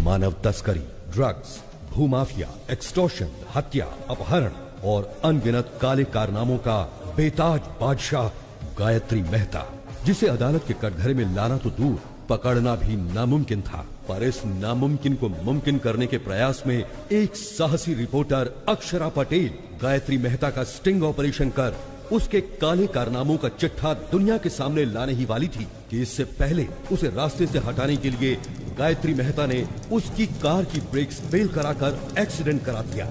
मानव तस्करी, drugs, भूमाफिया, extortion, हत्या, अपहरण और अनगिनत काले कारनामों का बेताज बादशाह गायत्री मेहता, जिसे अदालत के कटघरे में लाना तो दूर, पकड़ना भी नामुमकिन था। पर इस नामुमकिन को मुमकिन करने के प्रयास में एक साहसी रिपोर्टर अक्षरा पटेल गायत्री मेहता का स्टिंग ऑपरेशन कर उसके काले कारनामों का चिट्ठा दुनिया के सामने लाने ही वाली थी कि इससे पहले उसे रास्ते से हटाने के लिए गायत्री मेहता ने उसकी कार की ब्रेक्स फेल कराकर एक्सीडेंट करा दिया।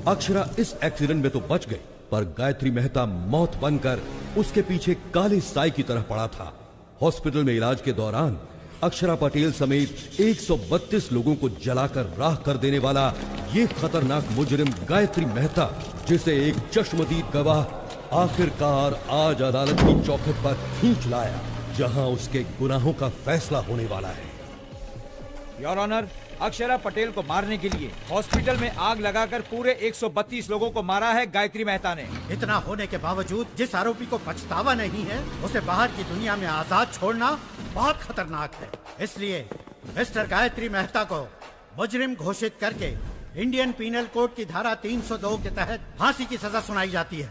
अक्षरा इस एक्सीडेंट में तो बच गई, पर गायत्री मेहता मौत बनकर उसके पीछे काले साई की तरह पड़ा था। हॉस्पिटल में इलाज के दौरान अक्षरा पटेल समेत 132 लोगों को जलाकर राख कर देने वाला ये खतरनाक मुजरिम गायत्री मेहता, जिसे एक चश्मदीद गवाह आखिरकार आज अदालत की चौखट पर खींच लाया, जहां उसके गुनाहों का फैसला होने वाला है। योर ऑनर, अक्षरा पटेल को मारने के लिए हॉस्पिटल में आग लगाकर पूरे 132 लोगों को मारा है गायत्री मेहता ने। इतना होने के बावजूद जिस आरोपी को पछतावा नहीं है, उसे बाहर की दुनिया में आजाद छोड़ना बहुत खतरनाक है। इसलिए मिस्टर गायत्री मेहता को मुजरिम घोषित करके इंडियन पीनल कोड की धारा 302 के तहत फांसी की सजा सुनाई जाती है।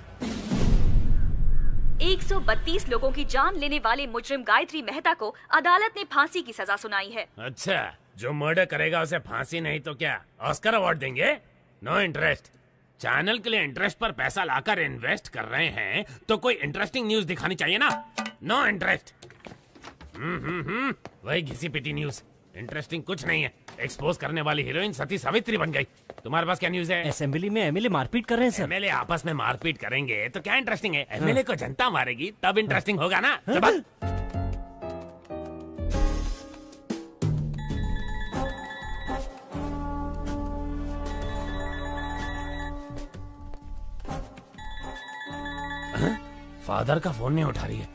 132 लोगों की जान लेने वाले मुजरिम गायत्री मेहता को अदालत ने फांसी की सजा सुनाई है। अच्छा, जो मर्डर करेगा उसे फांसी नहीं तो क्या ऑस्कर अवार्ड देंगे? No interest. चैनल के लिए इंटरेस्ट पर पैसा लाकर इन्वेस्ट कर रहे हैं तो कोई इंटरेस्टिंग न्यूज दिखानी चाहिए ना। No interest. वही घिसी पिटी न्यूज, इंटरेस्टिंग कुछ नहीं है। एक्सपोज करने वाली हीरोइन सती सावित्री बन गई। तुम्हारे पास क्या न्यूज है? असेंबली में एमएलए मारपीट कर रहे हैं सर। एमएलए आपस में मारपीट करेंगे तो क्या इंटरेस्टिंग है? एमएलए को जनता मारेगी तब इंटरेस्टिंग होगा ना। चल फादर का फोन नहीं उठा रही है,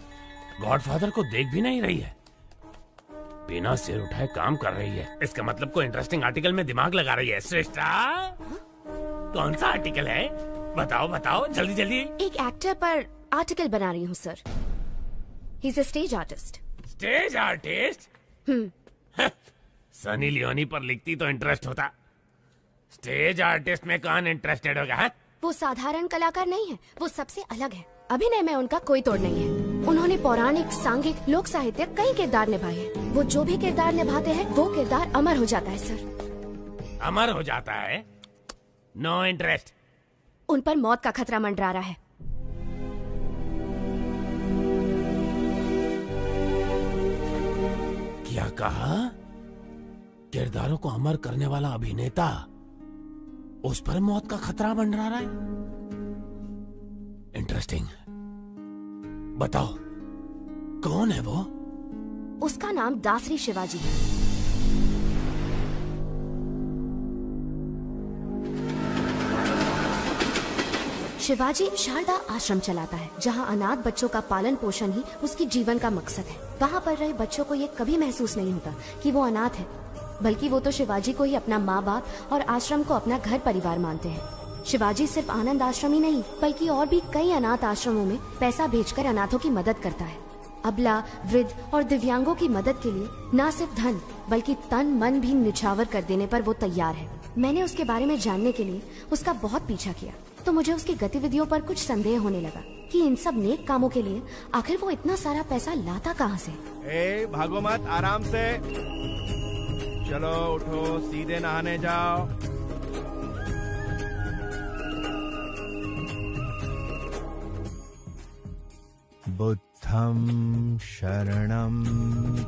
गॉडफादर को देख भी नहीं रही है, बिना सिर उठाए काम कर रही है। इसका मतलब कोई इंटरेस्टिंग आर्टिकल में दिमाग लगा रही है। श्रेष्ठा, कौन सा आर्टिकल है? बताओ बताओ जल्दी जल्दी। एक एक्टर पर आर्टिकल बना रही हूँ sir. He is a stage artist. Stage artist? Sunny Leone पर लिखती तो इंटरेस्ट होता। स्टेज आर्टिस्ट में कौन इंटरेस्टेड होगा? है? वो साधारण कलाकार नहीं है, वो सबसे अलग है। अभिनय में उनका कोई तोड़ नहीं है। उन्होंने पौराणिक, सांघिक, लोक साहित्य कई किरदार निभाए हैं। वो जो भी किरदार निभाते हैं वो किरदार अमर हो जाता है सर। अमर हो जाता है? No interest. उन पर मौत का खतरा मंडरा रहा है। क्या कहा? किरदारों को अमर करने वाला अभिनेता, उस पर मौत का खतरा मंडरा रहा है? इंटरेस्टिंग। बताओ कौन है वो? उसका नाम दासरी शिवाजी है। शिवाजी शारदा आश्रम चलाता है, जहां अनाथ बच्चों का पालन पोषण ही उसकी जीवन का मकसद है। वहां पर रहे बच्चों को ये कभी महसूस नहीं होता कि वो अनाथ है, बल्कि वो तो शिवाजी को ही अपना माँ बाप और आश्रम को अपना घर परिवार मानते हैं। शिवाजी सिर्फ आनंद आश्रम ही नहीं, बल्कि और भी कई अनाथ आश्रमों में पैसा भेजकर अनाथों की मदद करता है। अबला, वृद्ध और दिव्यांगों की मदद के लिए न सिर्फ धन बल्कि तन मन भी निछावर कर देने पर वो तैयार है। मैंने उसके बारे में जानने के लिए उसका बहुत पीछा किया, तो मुझे उसकी गतिविधियों पर कुछ संदेह होने लगा कि इन सब नेक कामों के लिए आखिर वो इतना सारा पैसा लाता कहाँ से। भागो मत, आराम से चलो, उठो, सीधे नहाने जाओ। बुद्धं शरणं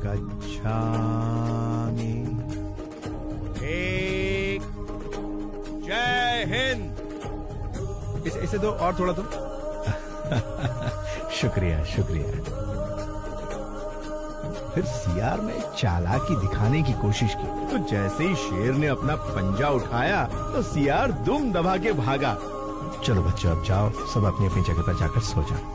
गच्छामि। जय हिंद। इसे दो और थोड़ा दो। शुक्रिया शुक्रिया। फिर सीआर ने चालाकी दिखाने की कोशिश की, तो जैसे ही शेर ने अपना पंजा उठाया तो सीआर दुम दबा के भागा। चलो बच्चों, अब जाओ, सब अपनी अपनी जगह पर जाकर सो जाओ।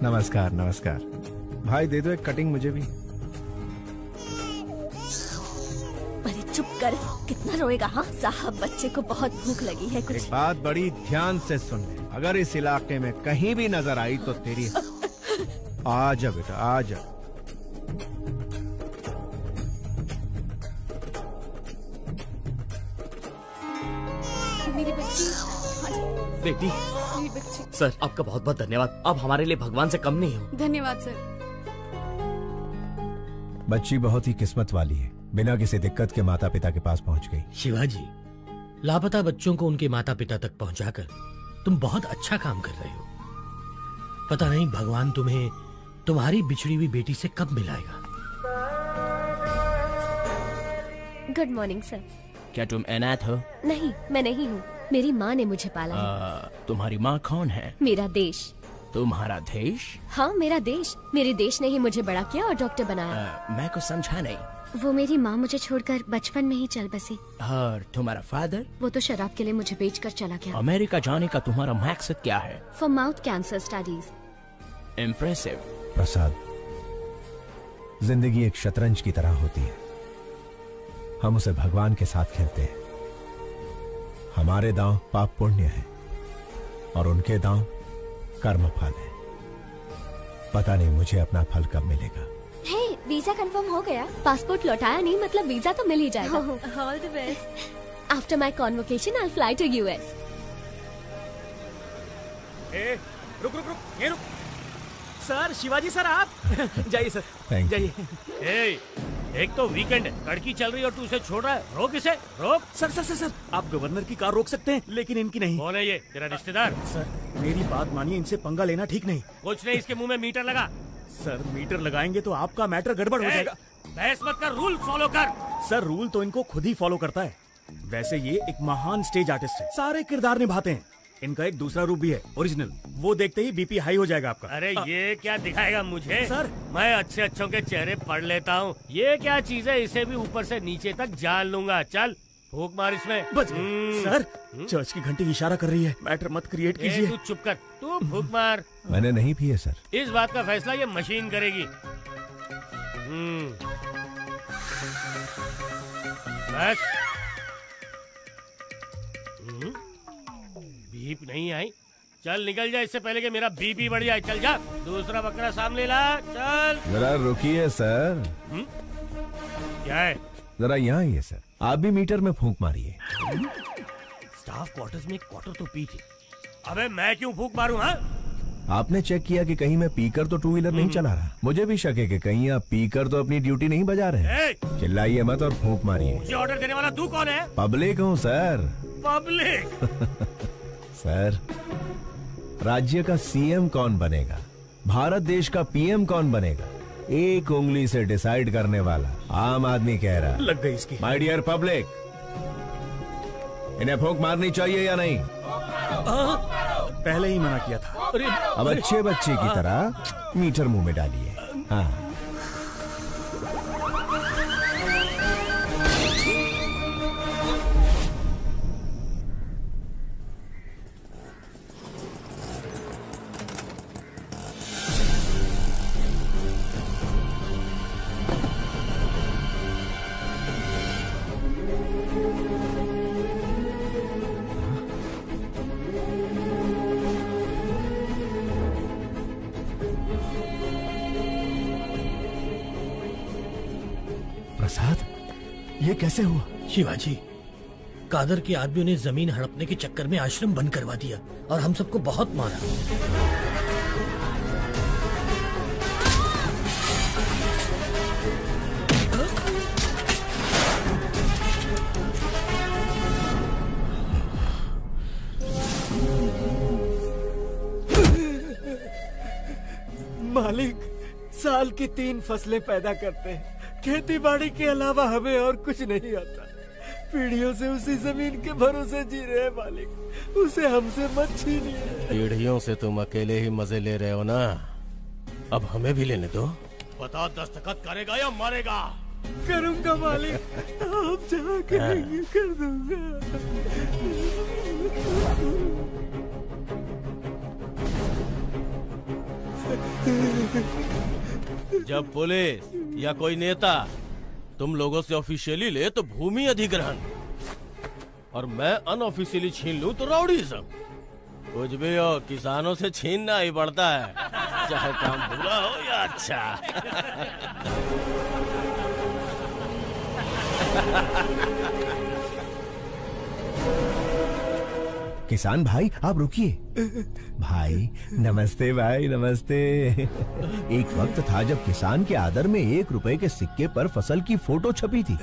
नमस्कार नमस्कार। भाई दे दो एक कटिंग मुझे भी। अरे चुप कर, कितना रोएगा? हाँ साहब, बच्चे को बहुत भूख लगी है कुछ। एक बात बड़ी ध्यान से सुन ले, अगर इस इलाके में कहीं भी नजर आई तो तेरी आ जा बेटा, आ जा। मेरी बच्ची, बेटी, मेरी बच्ची। सर आपका बहुत बहुत धन्यवाद। आप हमारे लिए भगवान से कम नहीं हो। धन्यवाद सर। बच्ची बहुत ही किस्मत वाली है, बिना किसी दिक्कत के माता पिता के पास पहुंच गई। शिवाजी, लापता बच्चों को उनके माता पिता तक पहुंचाकर तुम बहुत अच्छा काम कर रहे हो। पता नहीं भगवान तुम्हें तुम्हारी बिछड़ी हुई बेटी से कब मिलाएगा। Good morning sir. क्या तुम अनाथ हो? नहीं, मैं नहीं हूँ, मेरी माँ ने मुझे पाला है। तुम्हारी माँ कौन है? मेरा देश। तुम्हारा देश? हाँ मेरा देश, मेरे देश ने ही मुझे बड़ा किया और डॉक्टर बनाया। मैं कुछ समझा नहीं। वो मेरी माँ मुझे छोड़कर बचपन में ही चल बसी। और तुम्हारा फादर? वो तो शराब के लिए मुझे बेचकर चला गया। अमेरिका जाने का तुम्हारा मकसद क्या है? For mouth cancer studies. Impressive. Prasad, जिंदगी एक शतरंज की तरह होती है, हम उसे भगवान के साथ खेलते हैं। हमारे दांव पाप पुण्य है और उनके दांव कर्म फल है। पता नहीं मुझे अपना फल कब मिलेगा। हे, वीजा कंफर्म हो गया। पासपोर्ट लौटाया नहीं, मतलब वीजा तो मिल ही जाएगा। All the best. After my convocation I will fly to US. रुक रुक रुक, ये रुक। सर, शिवाजी सर आप जाइए सर, जाइए। एक तो वीकेंड है, कड़की चल रही है और तू उसे छोड़ रहा है। रोक इसे, रोक। सर सर सर सर, आप गवर्नर की कार रोक सकते हैं लेकिन इनकी नहीं। कौन है ये? तेरा रिश्तेदार? सर मेरी बात मानिए, इनसे पंगा लेना ठीक नहीं। कुछ नहीं, इसके मुंह में मीटर लगा। सर मीटर लगाएंगे तो आपका मैटर गड़बड़ हो जाएगा। बहस मत कर, रूल फॉलो कर। सर रूल तो इनको खुद ही फॉलो करता है। वैसे ये एक महान स्टेज आर्टिस्ट है, सारे किरदार निभाते हैं। इनका एक दूसरा रूप भी है, ओरिजिनल। वो देखते ही बीपी हाई हो जाएगा आपका। अरे ये क्या दिखाएगा मुझे? सर मैं अच्छे अच्छों के चेहरे पढ़ लेता हूँ। ये क्या चीज है? इसे भी ऊपर से नीचे तक जान लूंगा। चल फूक मार इसमें। सर चर्च की घंटी इशारा कर रही है, मैटर मत क्रिएट कीजिए। तू चुप कर, तू फूक मार। मैंने नहीं पिए सर। इस बात का फैसला ये मशीन करेगी। बस। बीप नहीं आई, चल निकल जा इससे पहले कि मेरा बीपी बढ़ जाए। चल जा, दूसरा बकरा सामने ला। चल जरा रुकिए सर। क्या है? जरा यहाँ आइए सर, आप भी मीटर में फूंक मारिए। स्टाफ क्वार्टर्स में एक क्वार्टर तो पी थी। अबे मैं क्यों फूंक मारूं? हाँ, आपने चेक किया कि कहीं मैं पीकर तो टू व्हीलर नहीं चला रहा? मुझे भी शक है कि कहीं आप पीकर तो अपनी ड्यूटी नहीं बजा रहे हैं। चिल्लाइए मत और फूंक मारिए। मुझे ऑर्डर देने वाला तू कौन है? पब्लिक हूँ सर। पब्लिक? सर, राज्य का सीएम कौन बनेगा, भारत देश का पीएम कौन बनेगा, एक उंगली से डिसाइड करने वाला आम आदमी कह रहा। लग गई इसकी। माय डियर पब्लिक, इन्हें फूंक मारनी चाहिए या नहीं? पहले ही मना किया था। अब अच्छे बच्चे की तरह मीटर मुंह में डालिए। हाँ। प्रसाद, ये कैसे हुआ? शिवाजी, कादर के आदमियों ने जमीन हड़पने के चक्कर में आश्रम बंद करवा दिया और हम सबको बहुत मारा। मालिक, साल की 3 फसलें पैदा करते हैं, खेती बाड़ी के अलावा हमें और कुछ नहीं आता। पीढ़ियों से उसी जमीन के भरोसे जी रहे हैं मालिक, उसे हमसे मत छीनिए। पीढ़ियों से तुम अकेले ही मजे ले रहे हो ना, अब हमें भी लेने दो। बता, दस्तखत करेगा या मारेगा? करूंगा मालिक, आप जहाँ कहेंगे कर दूंगा। जब पुलिस या कोई नेता तुम लोगों से ऑफिशियली ले तो भूमि अधिग्रहण, और मैं अनऑफिशियली छीन लूं तो राउडीज़म। कुछ भी हो, किसानों से छीनना ही पड़ता है, चाहे काम बुरा हो या अच्छा। किसान भाई आप रुकिए। भाई नमस्ते, भाई नमस्ते। एक वक्त था जब किसान के आदर में 1 रुपए के सिक्के पर फसल की फोटो छपी थी।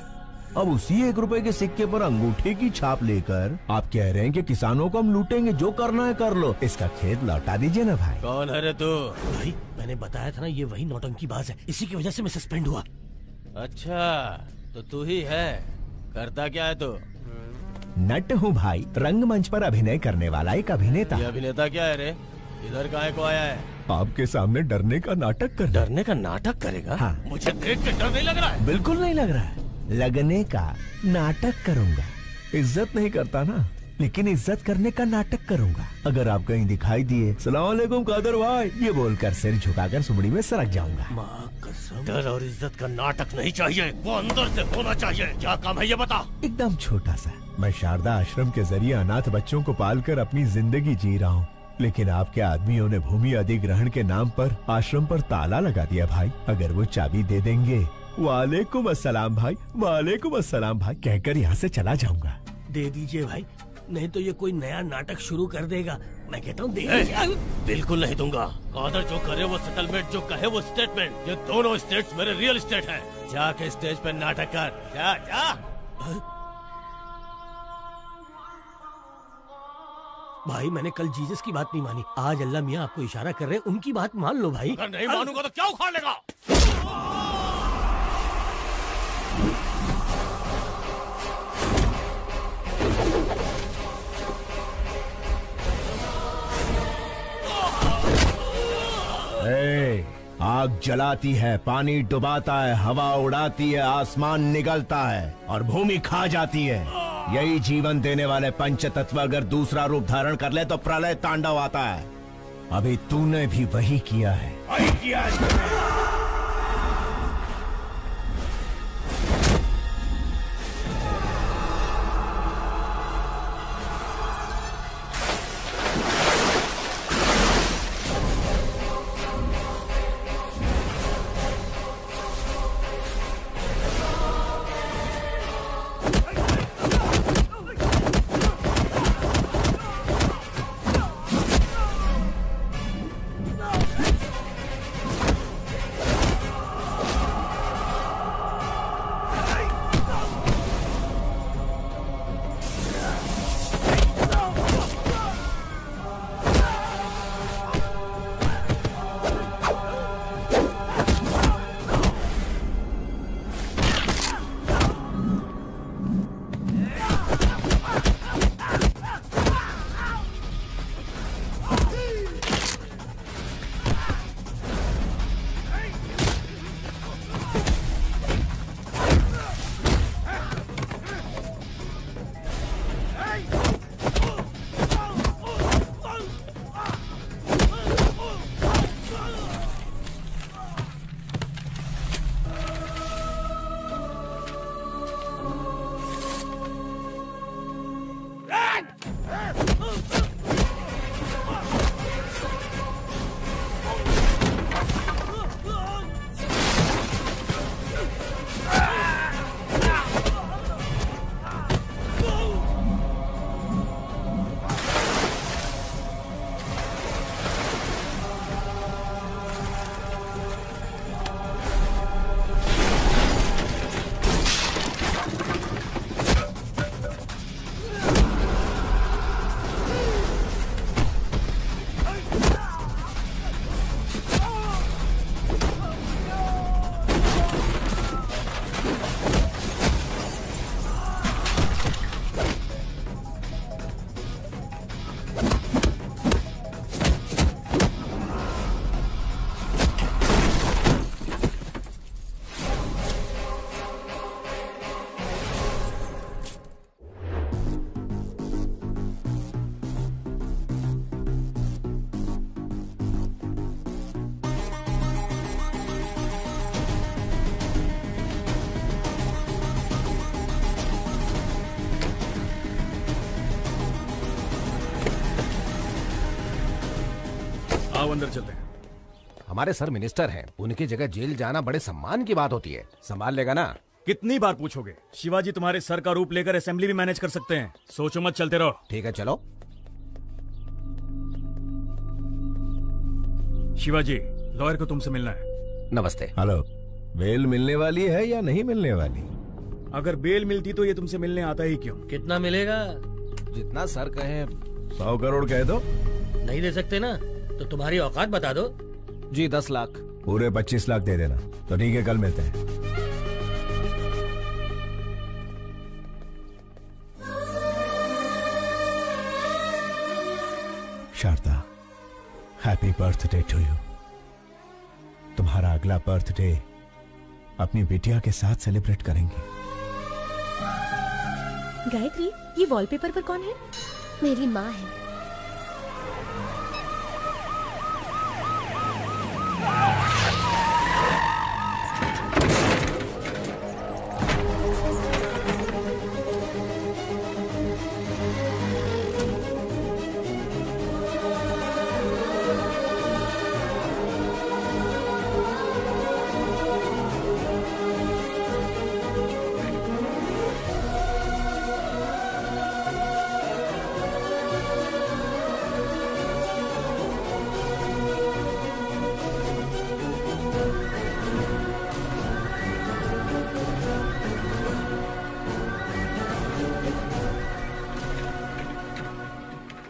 अब उसी 1 रुपए के सिक्के पर अंगूठे की छाप लेकर आप कह रहे हैं कि किसानों को हम लूटेंगे, जो करना है कर लो। इसका खेत लौटा दीजिए ना भाई। कौन है रे तू? भाई मैंने बताया था ना, ये वही नौटंकीबाज है, इसी की वजह से मैं सस्पेंड हुआ। अच्छा तो तू ही है, करता क्या है तू? नट हूँ भाई, रंगमंच पर अभिनय करने वाला एक अभिनेता। ये अभिनेता क्या है रे? इधर काहे को आया है? आपके सामने डरने का नाटक कर। डरने का नाटक करेगा? हाँ। मुझे देख के डर नहीं लग रहा है? बिल्कुल नहीं लग रहा है। लगने का नाटक करूंगा। इज्जत नहीं करता ना, लेकिन इज्जत करने का नाटक करूंगा। अगर आप कहीं दिखाई दिए सलाम वालेकुम कादर भाई ये बोलकर सिर झुकाकर सुमड़ी में सरक जाऊंगा। माँ कसम, डर और इज्जत का नाटक नहीं चाहिए, वो अंदर से होना चाहिए। क्या काम है ये बता? एकदम छोटा सा। मैं शारदा आश्रम के जरिए अनाथ बच्चों को पालकर अपनी जिंदगी जी रहा हूँ, लेकिन आपके आदमियों ने भूमि अधिग्रहण के नाम पर आश्रम पर ताला लगा दिया भाई। अगर वो चाबी दे देंगे, वालेकुम अस्सलाम भाई, वालेकुम अस्सलाम भाई कहकर यहाँ से चला जाऊंगा। दे दीजिए भाई, नहीं तो ये कोई नया नाटक शुरू कर देगा। मैं कहता हूँ बिल्कुल नहीं दूंगा। कादर जो करे वो सेटलमेंट, जो कहे वो स्टेटमेंट। ये दोनों स्टेट्स मेरे रियल स्टेट हैं। जाके स्टेज पे नाटक कर, जा जा। भाई मैंने कल जीसस की बात नहीं मानी, आज अल्लाह मियाँ आपको इशारा कर रहे हैं, उनकी बात मान लो भाई। अगर नहीं मानूंगा तो क्या उखाड़ लेगा? आग जलाती है, पानी डुबाता है, हवा उड़ाती है, आसमान निगलता है और भूमि खा जाती है। यही जीवन देने वाले पंच तत्व अगर दूसरा रूप धारण कर ले तो प्रलय तांडव आता है। अभी तूने भी वही किया है। वही किया है। आओ अंदर चलते हैं। हमारे सर मिनिस्टर हैं, उनकी जगह जेल जाना बड़े सम्मान की बात होती है। संभाल लेगा ना? कितनी बार पूछोगे? शिवाजी तुम्हारे सर का रूप लेकर असेंबली भी मैनेज कर सकते हैं। सोचो मत, चलते रहो। ठीक है, चलो। शिवाजी, लॉयर को तुमसे मिलना है। नमस्ते। हेलो। बेल मिलने वाली है या नहीं मिलने वाली? अगर बेल मिलती तो ये तुमसे मिलने आता ही क्यों? कितना मिलेगा? जितना सर कहे। 100 करोड़ कह दो। नहीं दे सकते ना तो तुम्हारी औकात बता दो। जी 10 लाख। पूरे 25 लाख दे देना। तो ठीक है, कल मिलते हैं। Sharda, happy birthday to you. तुम्हारा अगला बर्थडे अपनी बिटिया के साथ सेलिब्रेट करेंगे। गायत्री, ये वॉलपेपर पर कौन है? मेरी माँ है।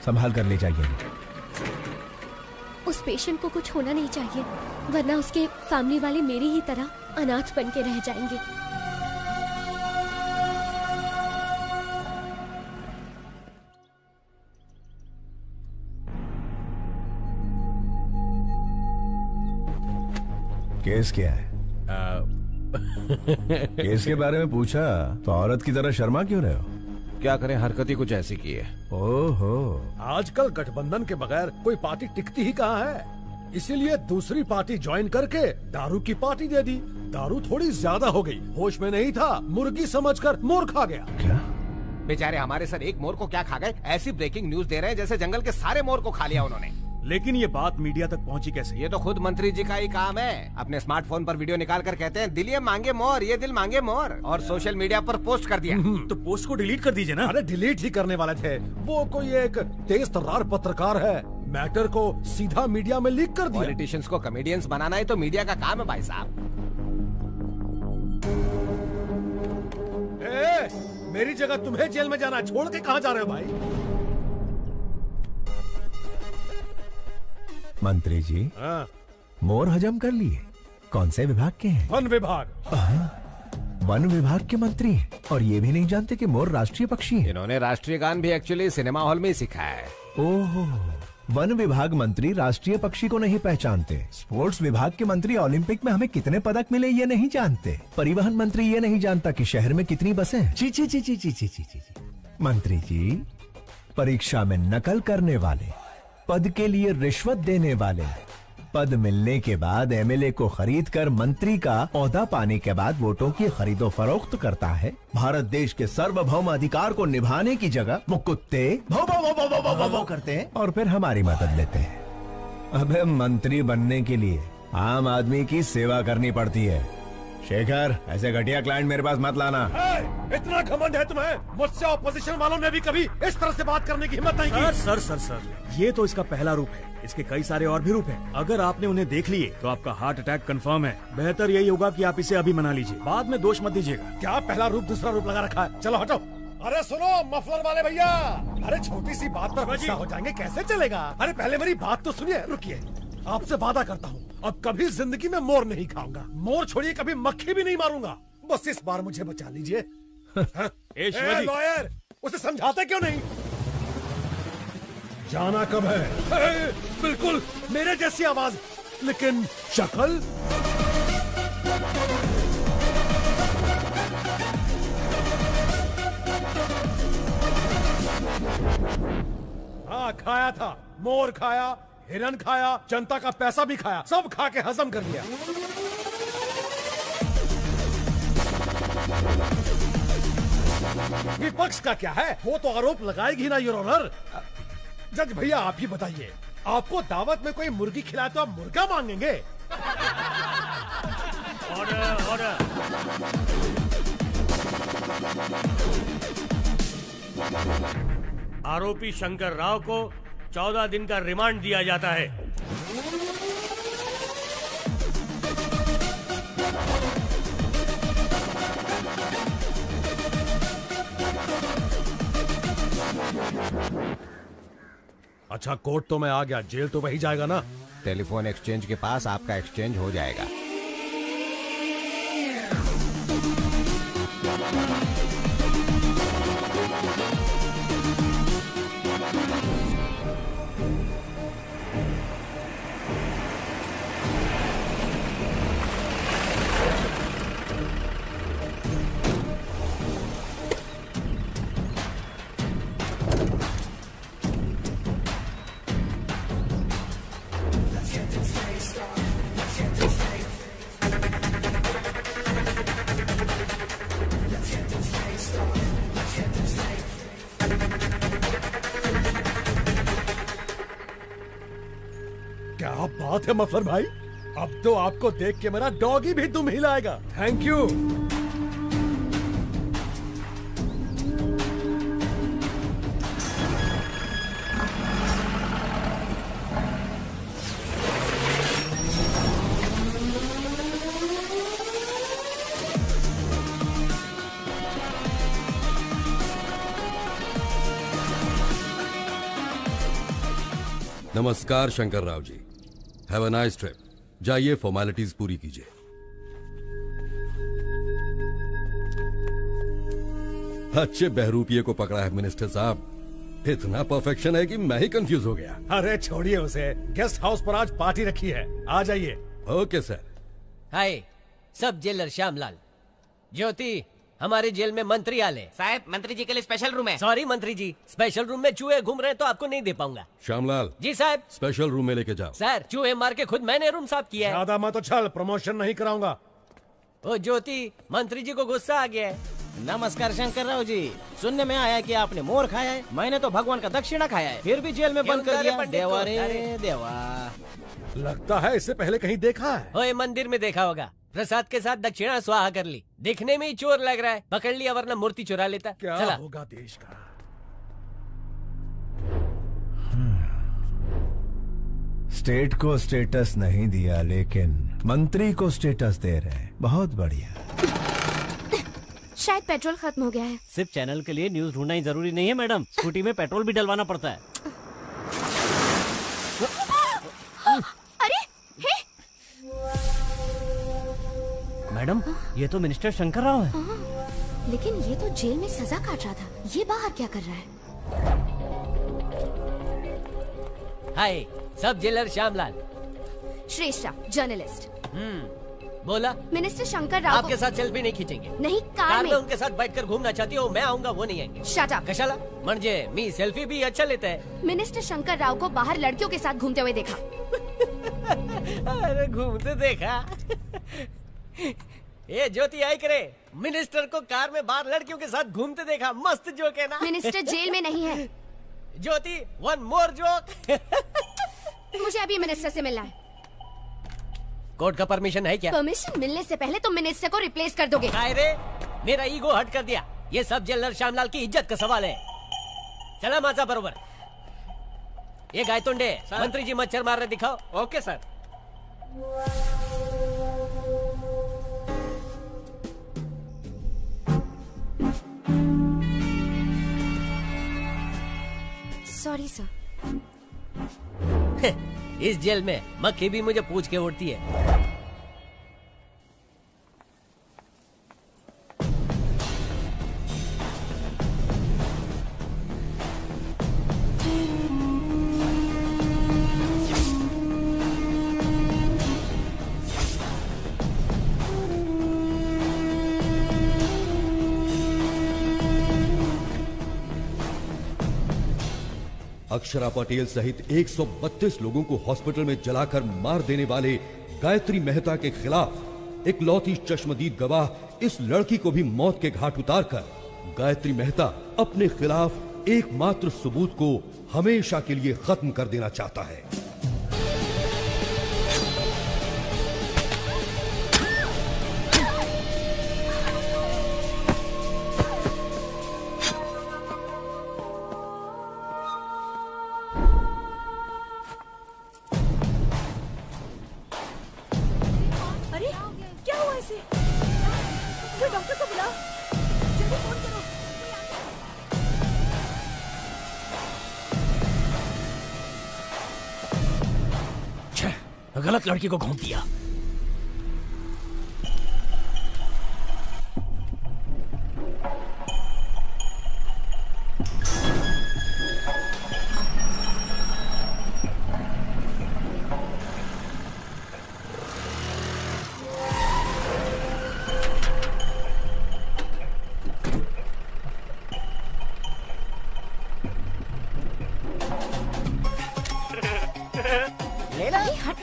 संभाल कर ले जाइए। उस पेशेंट को कुछ होना नहीं चाहिए, वरना उसके फैमिली वाले मेरी ही तरह अनाथ बन के रह जाएंगे। केस क्या है? केस के बारे में पूछा तो औरत की तरह शर्मा क्यों रहे हो? क्या करें, हरकत ही कुछ ऐसी की है। ओहो, आजकल गठबंधन के बगैर कोई पार्टी टिकती ही कहाँ है, इसीलिए दूसरी पार्टी ज्वाइन करके दारू की पार्टी दे दी। दारू थोड़ी ज्यादा हो गई, होश में नहीं था, मुर्गी समझकर मोर खा गया। क्या? बेचारे हमारे सर एक मोर को क्या खा गए? ऐसी ब्रेकिंग न्यूज दे रहे हैं जैसे जंगल के सारे मोर को खा लिया उन्होंने। लेकिन ये बात मीडिया तक पहुंची कैसे? ये तो खुद मंत्री जी का ही काम है। अपने स्मार्टफोन पर वीडियो निकाल कर कहते हैं दिल ये मांगे मोर, ये दिल मांगे मोर, और सोशल मीडिया पर पोस्ट कर दिया। तो पोस्ट को डिलीट कर दीजिए ना। अरे डिलीट ही करने वाले थे, वो कोई एक तेज तर्रार पत्रकार है, मैटर को सीधा मीडिया में लीक कर दिया। पॉलिटिशियंस को कॉमेडियंस बनाना ही तो मीडिया का काम है भाई साहब। मेरी जगह तुम्हें जेल में जाना, छोड़ के कहाँ जा रहे हो भाई? मंत्री जी, मोर हजम कर लिए। कौन से विभाग के हैं? वन विभाग। वन विभाग के मंत्री हैं और ये भी नहीं जानते कि मोर राष्ट्रीय पक्षी है। इन्होंने राष्ट्रीय गान भी एक्चुअली सिनेमा हॉल में ही सीखा है। ओहो, वन विभाग मंत्री राष्ट्रीय पक्षी को नहीं पहचानते। स्पोर्ट्स विभाग के मंत्री ओलंपिक में हमें कितने पदक मिले ये नहीं जानते। परिवहन मंत्री ये नहीं जानता कि शहर में कितनी बसें हैं। ची ची ची ची ची ची ची ची। मंत्री जी, परीक्षा में नकल करने वाले, पद के लिए रिश्वत देने वाले, पद मिलने के बाद एमएलए को खरीद कर मंत्री का ओहदा पाने के बाद वोटों की खरीदो फरोख्त करता है। भारत देश के सार्वभौम अधिकार को निभाने की जगह वो कुत्ते भौ भौ भौ भौ भौ भौ भौ करते हैं और फिर हमारी मदद लेते हैं। अबे मंत्री बनने के लिए आम आदमी की सेवा करनी पड़ती है। शेखर, ऐसे घटिया क्लाइंट मेरे पास मत लाना। इतना घमंड है तुम्हें? मुझसे ऑपोजिशन वालों ने भी कभी इस तरह से बात करने की हिम्मत नहीं की। सर, ये तो इसका पहला रूप है। इसके कई सारे और भी रूप हैं। अगर आपने उन्हें देख लिए तो आपका हार्ट अटैक कंफर्म है। बेहतर यही होगा कि आप इसे अभी मना लीजिए, बाद में दोष मत दीजिएगा। क्या पहला रूप दूसरा रूप लगा रखा है? चलो हटो। अरे सुनो मफलर वाले भैया, अरे छोटी सी बात पर गुस्सा हो जाएंगे, कैसे चलेगा? अरे पहले मेरी बात तो सुनिए। रुकिए, आपसे वादा करता हूँ अब कभी जिंदगी में मोर नहीं खाऊंगा। मोर छोड़िए, कभी मक्खी भी नहीं मारूंगा। बस इस बार मुझे बचा लीजिए। लॉयर, उसे समझाते क्यों नहीं? जाना कब है? बिल्कुल मेरे जैसी आवाज, लेकिन शक्ल। हाँ, खाया था, मोर खाया, हिरन खाया, जनता का पैसा भी खाया, सब खा के हजम कर लिया। विपक्ष का क्या है, वो तो आरोप लगाएगी ना योर ऑनर। जज भैया आप ही बताइए, आपको दावत में कोई मुर्गी खिलाए तो आप मुर्गा मांगेंगे? Order order. आरोपी शंकर राव को 14 दिन का रिमांड दिया जाता है। अच्छा, कोर्ट तो मैं आ गया, जेल तो वही जाएगा ना? टेलीफोन एक्सचेंज के पास आपका एक्सचेंज हो जाएगा। क्या बात है मफलर भाई, अब तो आपको देख के मेरा डॉगी भी दुम हिलाएगा। Thank you. नमस्कार Shankar Rao ji, have a nice trip. जाइए फॉर्मेलिटीज पूरी कीजिए। अच्छे बहरूपिये को पकड़ा है मिनिस्टर साहब। इतना परफेक्शन है कि मैं ही कंफ्यूज हो गया। अरे छोड़िए उसे, गेस्ट हाउस पर आज पार्टी रखी है, आ जाइए। Okay sir. हाय, सब जेलर श्यामलाल। ज्योति, हमारे जेल में मंत्री आले। साहब, मंत्री जी के लिए स्पेशल रूम है। सॉरी मंत्री जी, स्पेशल रूम में चूहे घूम रहे हैं तो आपको नहीं दे पाऊंगा। श्यामलाल जी साहब। स्पेशल रूम में लेके जाओ। सर, चूहे मार के खुद मैंने रूम साफ किया है। ज्यादा मत उछल, प्रमोशन नहीं कराऊंगा। ओ ज्योति, मंत्री जी को गुस्सा आ गया है। नमस्कार शंकर राव जी, सुनने में आया कि आपने मोर खाया है। मैंने तो भगवान का दक्षिणा खाया है, फिर भी जेल में बंद कर दिया। देवा रे देवा। लगता है इससे पहले कहीं देखा है। ओए, मंदिर में देखा होगा। प्रसाद के साथ दक्षिणा स्वाहा कर ली। दिखने में ही चोर लग रहा है, पकड़ लिया वरना मूर्ति चुरा लेता। क्या चला। होगा देश का। स्टेट को स्टेटस नहीं दिया, लेकिन मंत्री को स्टेटस दे रहे हैं। बहुत बढ़िया। शायद पेट्रोल खत्म हो गया है। सिर्फ चैनल के लिए न्यूज ढूंढना ही जरूरी नहीं है मैडम, स्कूटी में पेट्रोल भी डलवाना पड़ता है। अरे हे! मैडम, ये तो मिनिस्टर शंकर राव है। लेकिन ये तो जेल में सजा काट रहा था, ये बाहर क्या कर रहा है? हाय, सब जेलर श्यामलाल। श्रेष्ठा, जर्नलिस्ट। बोला। मिनिस्टर शंकर राव आपके साथ सेल्फी नहीं खींचेंगे। नहीं, कार में उनके साथ बैठकर घूमना चाहती हो, मैं आऊंगा, वो नहीं आएंगे। Shut up. कशाला? म्हणजे मी सेल्फी भी अच्छा लेता है। मिनिस्टर शंकर राव को बाहर लड़कियों के साथ घूमते हुए देखा। अरे घूमते देखा? ये ज्योति आई करे, मिनिस्टर को कार में बाहर लड़कियों के साथ घूमते देखा। मस्त जोक है ना? मिनिस्टर जेल में नहीं है। ज्योति, वन मोर जोक। मुझे अभी मिनिस्टर से मिलना है। कोर्ट का परमिशन है क्या? परमिशन मिलने से पहले तुम मिनिस्टर को रिप्लेस कर दोगे। रे, मेरा ईगो हट कर दिया। ये सब जेलर श्यामलाल की इज्जत का सवाल है। चला माझा बरोबर। ये गायतोंडे, मंत्री जी मच्छर मार रहे, दिखाओ। Okay sir. Sorry sir. इस जेल में मक्खी भी मुझे पूछ के उड़ती है। अक्षरा पटेल सहित 132 लोगों को हॉस्पिटल में जलाकर मार देने वाले गायत्री मेहता के खिलाफ इकलौती चश्मदीद गवाह इस लड़की को भी मौत के घाट उतारकर गायत्री मेहता अपने खिलाफ एकमात्र सबूत को हमेशा के लिए खत्म कर देना चाहता है। गलत लड़की को घूम दिया।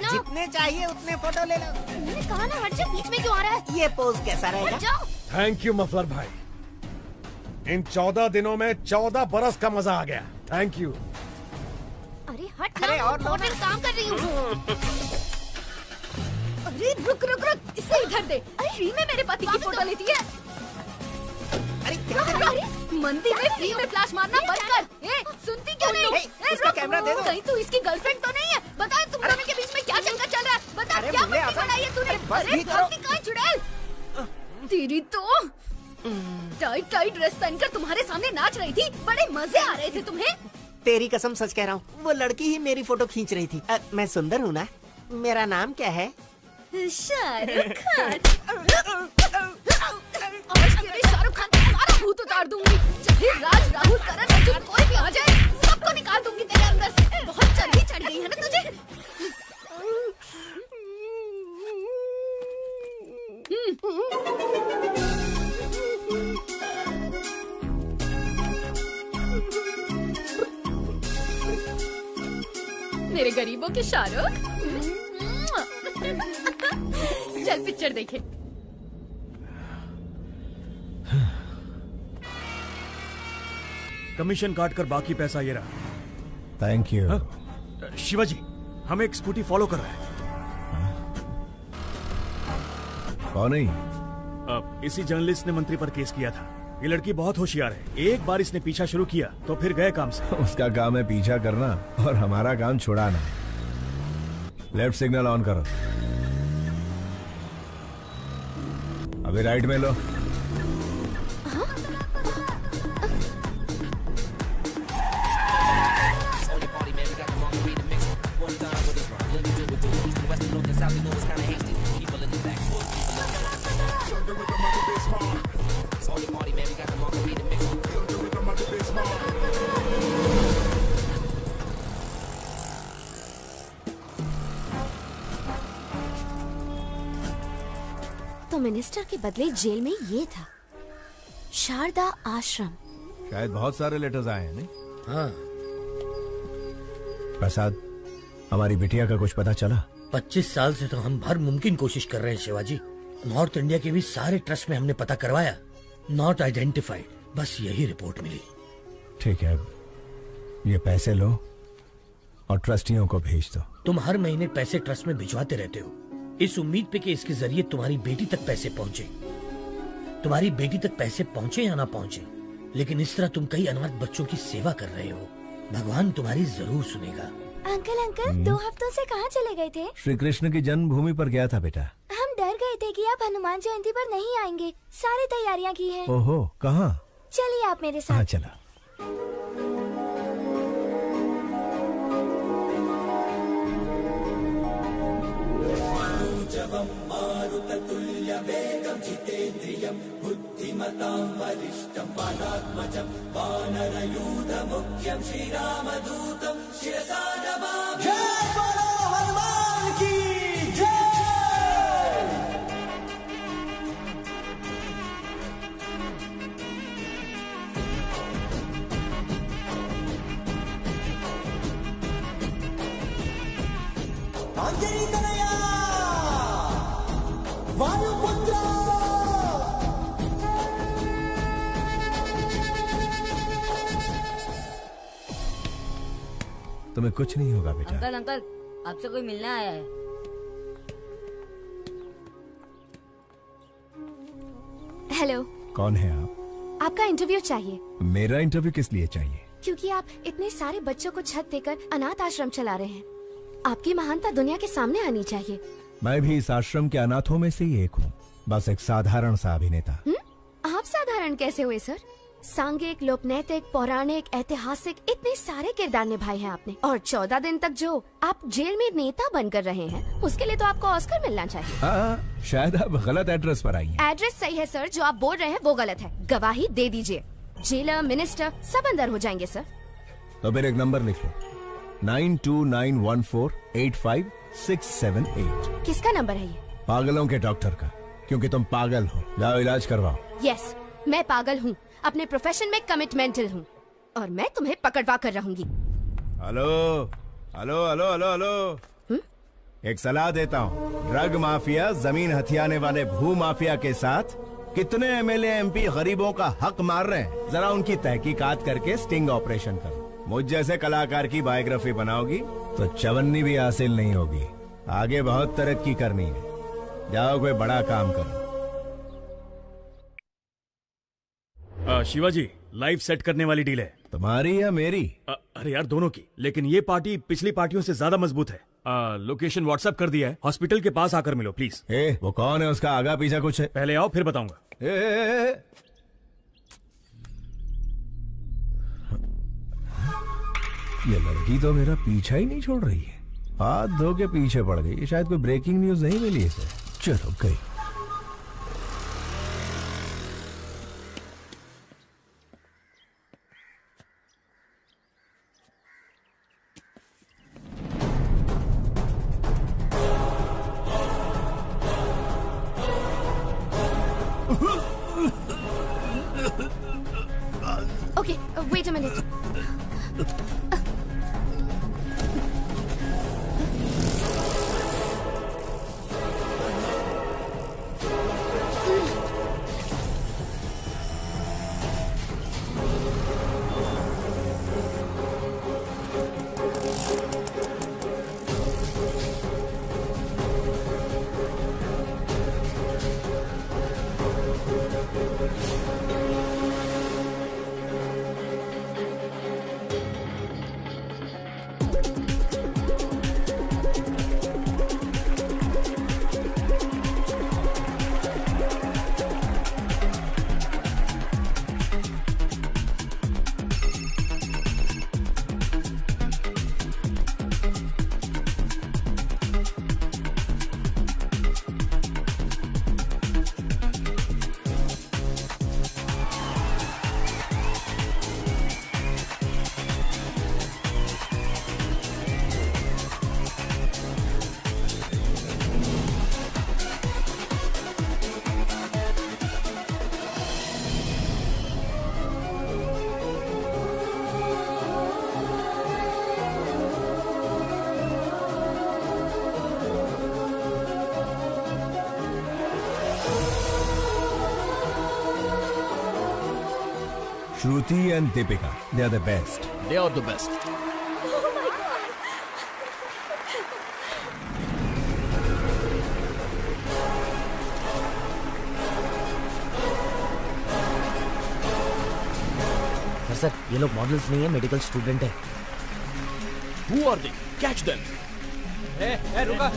जितने चाहिए उतने फोटो ले लो। मैंने कहा ना हट जा, बीच में क्यों आ रहा है? ये पोज कैसा रहेगा? थैंक यू मफलर भाई, इन 14 दिनों में 14 बरस का मजा आ गया। Thank you. अरे हट ना, और काम कर रही हूँ। अरे रुक रुक रुक, इसे इधर दे। अरे फ्री में मेरे पति की फोटो लेती है। अरे क्या कर रही है? मंदिर में फ्री में फ्लैश मारना बंद कर। ए, सुनती क्यों नहीं? इसका कैमरा दे दो। कहीं तू इसकी गर्लफ्रेंड तो नहीं है? बता तुम दोनों के बीच में क्या चक्कर चल रहा है? बता क्या पट्टी बनाई है तूने? अरे गलती कहाँ चुड़ैल? तेरी तो टाइट टाइट ड्रेस पहनकर तुम्हारे सामने नाच रही थी, बड़े मजे आ रहे थे तुम्हें। तेरी कसम सच कह रहा हूँ, वो लड़की ही मेरी फोटो खींच रही थी। मैं सुंदर हूँ ना? मेरा नाम क्या है? शाहरुख खान। आज तेरे शाहरुख खान का सारा भूत उतार दूंगी। चाहे राज, राहुल, करण, अर्जुन कोई भी आ जाए, सबको निकाल दूंगी तेरे अंदर से। बहुत चर्बी चढ़ गई है ना तुझे? मेरे गरीबों के शाहरुख। चल पिक्चर देखे। कमीशन काट कर बाकी पैसा ये रहा। Thank you. शिवाजी, हम एक स्कूटी फॉलो कर रहे हैं। कौन नहीं? अब इसी जर्नलिस्ट ने मंत्री पर केस किया था। ये लड़की बहुत होशियार है, एक बार इसने पीछा शुरू किया तो फिर गए काम से। उसका काम है पीछा करना और हमारा काम छुड़ाना। लेफ्ट सिग्नल ऑन करो। अभी राइट में लो। तो मिनिस्टर के बदले जेल में ये था, शारदा आश्रम। शायद बहुत सारे लेटर्स आए हैं नहीं? हाँ। प्रसाद, हमारी बिटिया का कुछ पता चला? 25 साल से तो हम हर मुमकिन कोशिश कर रहे हैं शिवाजी। नॉर्थ इंडिया के भी सारे ट्रस्ट में हमने पता करवाया, नॉट आइडेंटिफाइड। बस यही रिपोर्ट मिली। ठीक है, ये पैसे लो और ट्रस्टियों को भेज दो। तुम हर महीने पैसे ट्रस्ट में भिजवाते रहते हो, इस उम्मीद पे कि इसके जरिए तुम्हारी बेटी तक पैसे पहुंचे। तुम्हारी बेटी तक पैसे पहुंचे या ना पहुंचे, लेकिन इस तरह तुम कई अनाथ बच्चों की सेवा कर रहे हो। भगवान तुम्हारी जरूर सुनेगा। अंकल 2 हफ्तों से कहाँ चले गए थे? श्री कृष्ण की जन्मभूमि पर गया था बेटा। हम डर गए थे कि आप हनुमान जयंती पर नहीं आएंगे। सारी तैयारियाँ की हैं। ओहो, कहाँ? चलिए आप मेरे साथ। हाँ चला। मारुततुल्यवेगं जितेन्द्रियं बुद्धिमतां वरिष्ठं वातात्मजं वानरयूथमुख्यं श्रीरामदूतं शिरसा नमामि। जय बोलो हनुमान की जय। अंजनी तनया वायुपुत्र। तुम्हें कुछ नहीं होगा बेटा। अंकल अंकल, आपसे कोई मिलने आया है। हेलो। कौन है आप? आपका इंटरव्यू चाहिए। मेरा इंटरव्यू किस लिए चाहिए? क्योंकि आप इतने सारे बच्चों को छत देकर अनाथ आश्रम चला रहे हैं। आपकी महानता दुनिया के सामने आनी चाहिए। मैं भी इस आश्रम के अनाथों में से ही एक हूँ, बस एक साधारण सा अभिनेता। आप साधारण कैसे हुए सर? सांघिक, लोकनैतिक, पौराणिक, ऐतिहासिक इतने सारे किरदार निभाए हैं आपने, और 14 दिन तक जो आप जेल में नेता बनकर रहे हैं, उसके लिए तो आपको ऑस्कर मिलना चाहिए। शायद आप गलत एड्रेस पर आई हैं। एड्रेस सही है सर, जो आप बोल रहे हैं वो गलत है। गवाही दे दीजिए, जेलर, मिनिस्टर सब अंदर हो जाएंगे सर। तो फिर एक नंबर लिख लो, 9291485678। किसका नंबर है ये? पागलों के डॉक्टर का, क्योंकि तुम पागल हो। जाओ इलाज करवाओ। यस, मैं पागल हूँ, अपने प्रोफेशन में कमिटमेंटल हूँ, और मैं तुम्हें पकड़वा कर रहूंगी। Hello hello hello hello hello, एक सलाह देता हूँ। ड्रग माफिया, जमीन हथियाने वाले भू माफिया के साथ कितने एमएलए एमपी गरीबों का हक मार रहे हैं, जरा उनकी तहकीकात करके स्टिंग ऑपरेशन करो। मुझ जैसे कलाकार की बायोग्राफी बनाओगी तो चवन्नी भी हासिल नहीं होगी। आगे बहुत तरक्की करनी है, जाओ कोई बड़ा काम करो। शिवाजी, लाइव सेट करने वाली डील है। तुम्हारी या मेरी? अरे यार, दोनों की, लेकिन ये पार्टी पिछली पार्टियों से ज्यादा मजबूत है। लोकेशन व्हाट्सएप कर दिया है, हॉस्पिटल के पास आकर मिलो प्लीज। वो कौन है, उसका आगा पीछा कुछ है? पहले आओ फिर बताऊंगा। ये लड़की तो मेरा पीछा ही नहीं छोड़ रही है, हाथ धो के पीछे पड़ गई। शायद कोई ब्रेकिंग न्यूज नहीं मिली इसे। चलो गई। Okay, wait a minute. Shruti and Deepika, they are the best. They are the best. Oh my God. Sir, ये लोग मॉडल्स नहीं है, मेडिकल स्टूडेंट है। Who are they? Catch them. रुका।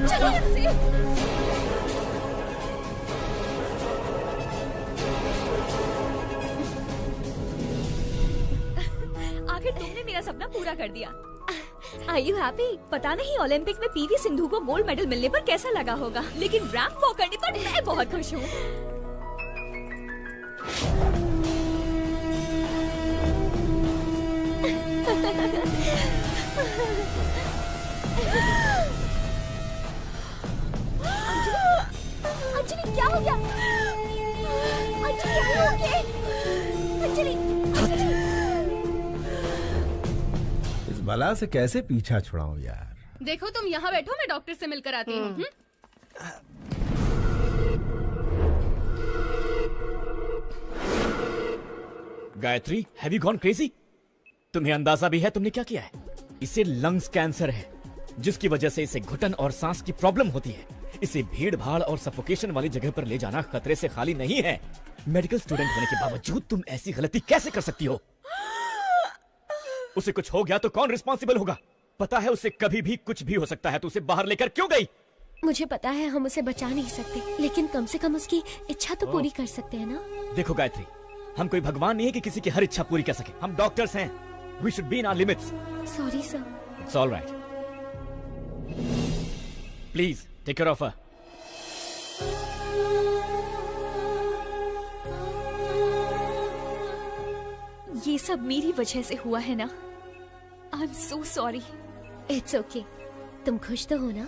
चलो यहाँ से। आखिर तुमने मेरा सपना पूरा कर दिया। Are you happy? पता नहीं ओलंपिक में पीवी सिंधु को गोल्ड मेडल मिलने पर कैसा लगा होगा, लेकिन रैंप वॉक करने पर मैं बहुत खुश हूँ। अंजलि, क्या हो गया? Anjali, are you okay? Anjali. इस बला से कैसे पीछा छुड़ाऊं यार। देखो तुम यहाँ बैठो, मैं डॉक्टर से मिलकर आती हूँ। Gayatri, have you gone crazy? तुम्हें अंदाजा भी है तुमने क्या किया है? इसे लंग्स कैंसर है, जिसकी वजह से इसे घुटन और सांस की प्रॉब्लम होती है। इसे भीड़ भाड़ और सफोकेशन वाली जगह पर ले जाना खतरे से खाली नहीं है। मेडिकल स्टूडेंट होने के बावजूद तुम ऐसी गलती कैसे कर सकती हो? उसे कुछ हो गया तो कौन रिस्पॉन्सिबल होगा? पता है उसे कभी भी कुछ भी हो सकता है, तो उसे बाहर लेकर क्यों गई? मुझे पता है हम उसे बचा नहीं सकते, लेकिन कम से कम उसकी इच्छा तो पूरी कर सकते हैं ना। देखो गायत्री, हम कोई भगवान नहीं है कि किसी की हर इच्छा पूरी कर सके। हम डॉक्टर्स हैं। We should be in our limits. Sorry sir. It's all right. Please take care of her. ये सब मेरी वजह से हुआ है ना। I'm so sorry. It's okay. तुम खुश तो हो ना?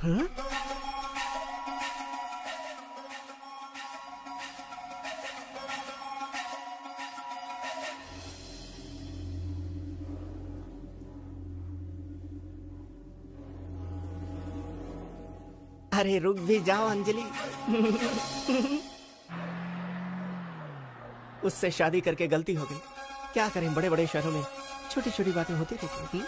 हाँ? अरे रुक भी जाओ अंजलि। उससे शादी करके गलती हो गई। क्या करें, बड़े बड़े शहरों में छोटी छोटी बातें होती रहती हैं।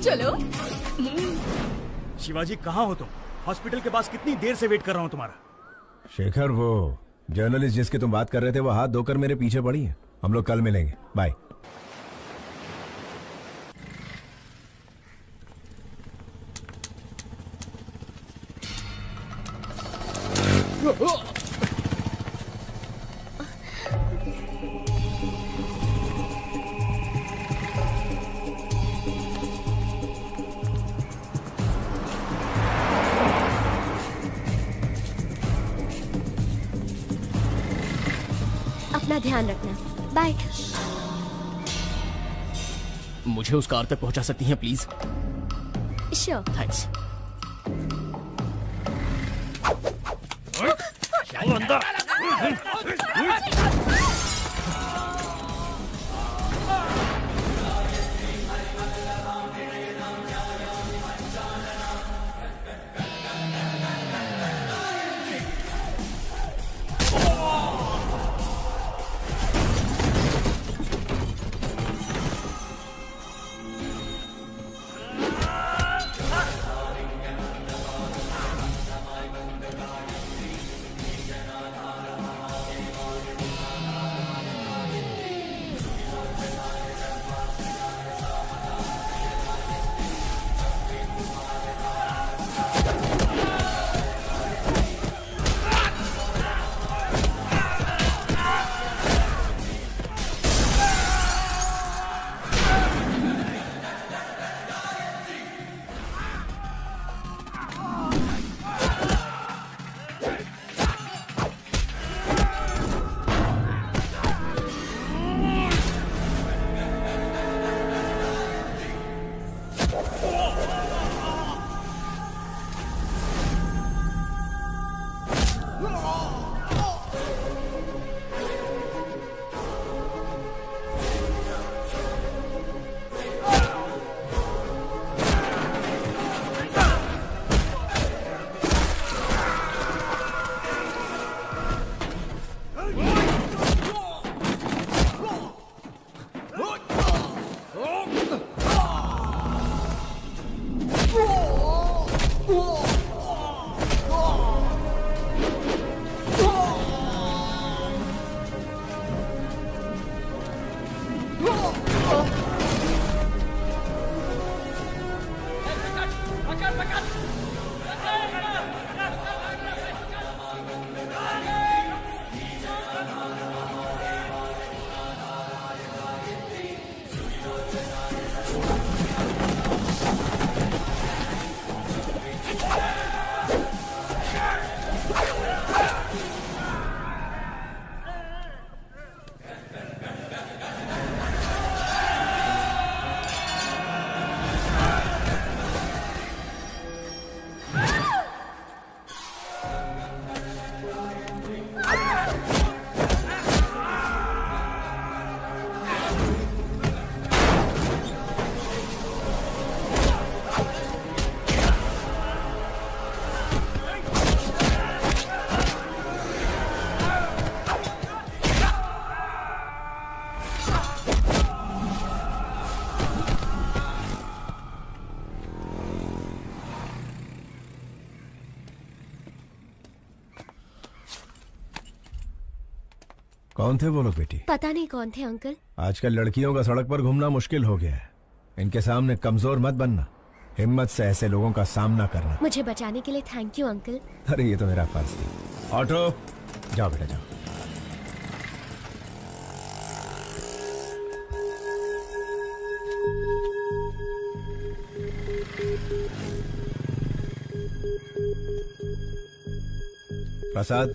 चलो। शिवाजी कहाँ हो तुम? हॉस्पिटल के पास कितनी देर से वेट कर रहा हूँ तुम्हारा। शेखर, वो जर्नलिस्ट जिसकी तुम बात कर रहे थे वो हाथ धोकर मेरे पीछे पड़ी है। हम लोग कल मिलेंगे। बाय। अपना ध्यान रखना। बाय। मुझे उस कार तक पहुंचा सकती हैं प्लीज? श्योर। थैंक्स। कौन थे वो लोग बेटी? पता नहीं कौन थे अंकल। आजकल लड़कियों का सड़क पर घूमना मुश्किल हो गया है। इनके सामने कमजोर मत बनना, हिम्मत से ऐसे लोगों का सामना करना। मुझे बचाने के लिए थैंक यू अंकल। अरे ये तो मेरा फर्ज थी। ऑटो जाओ बेटा जाओ। प्रसाद,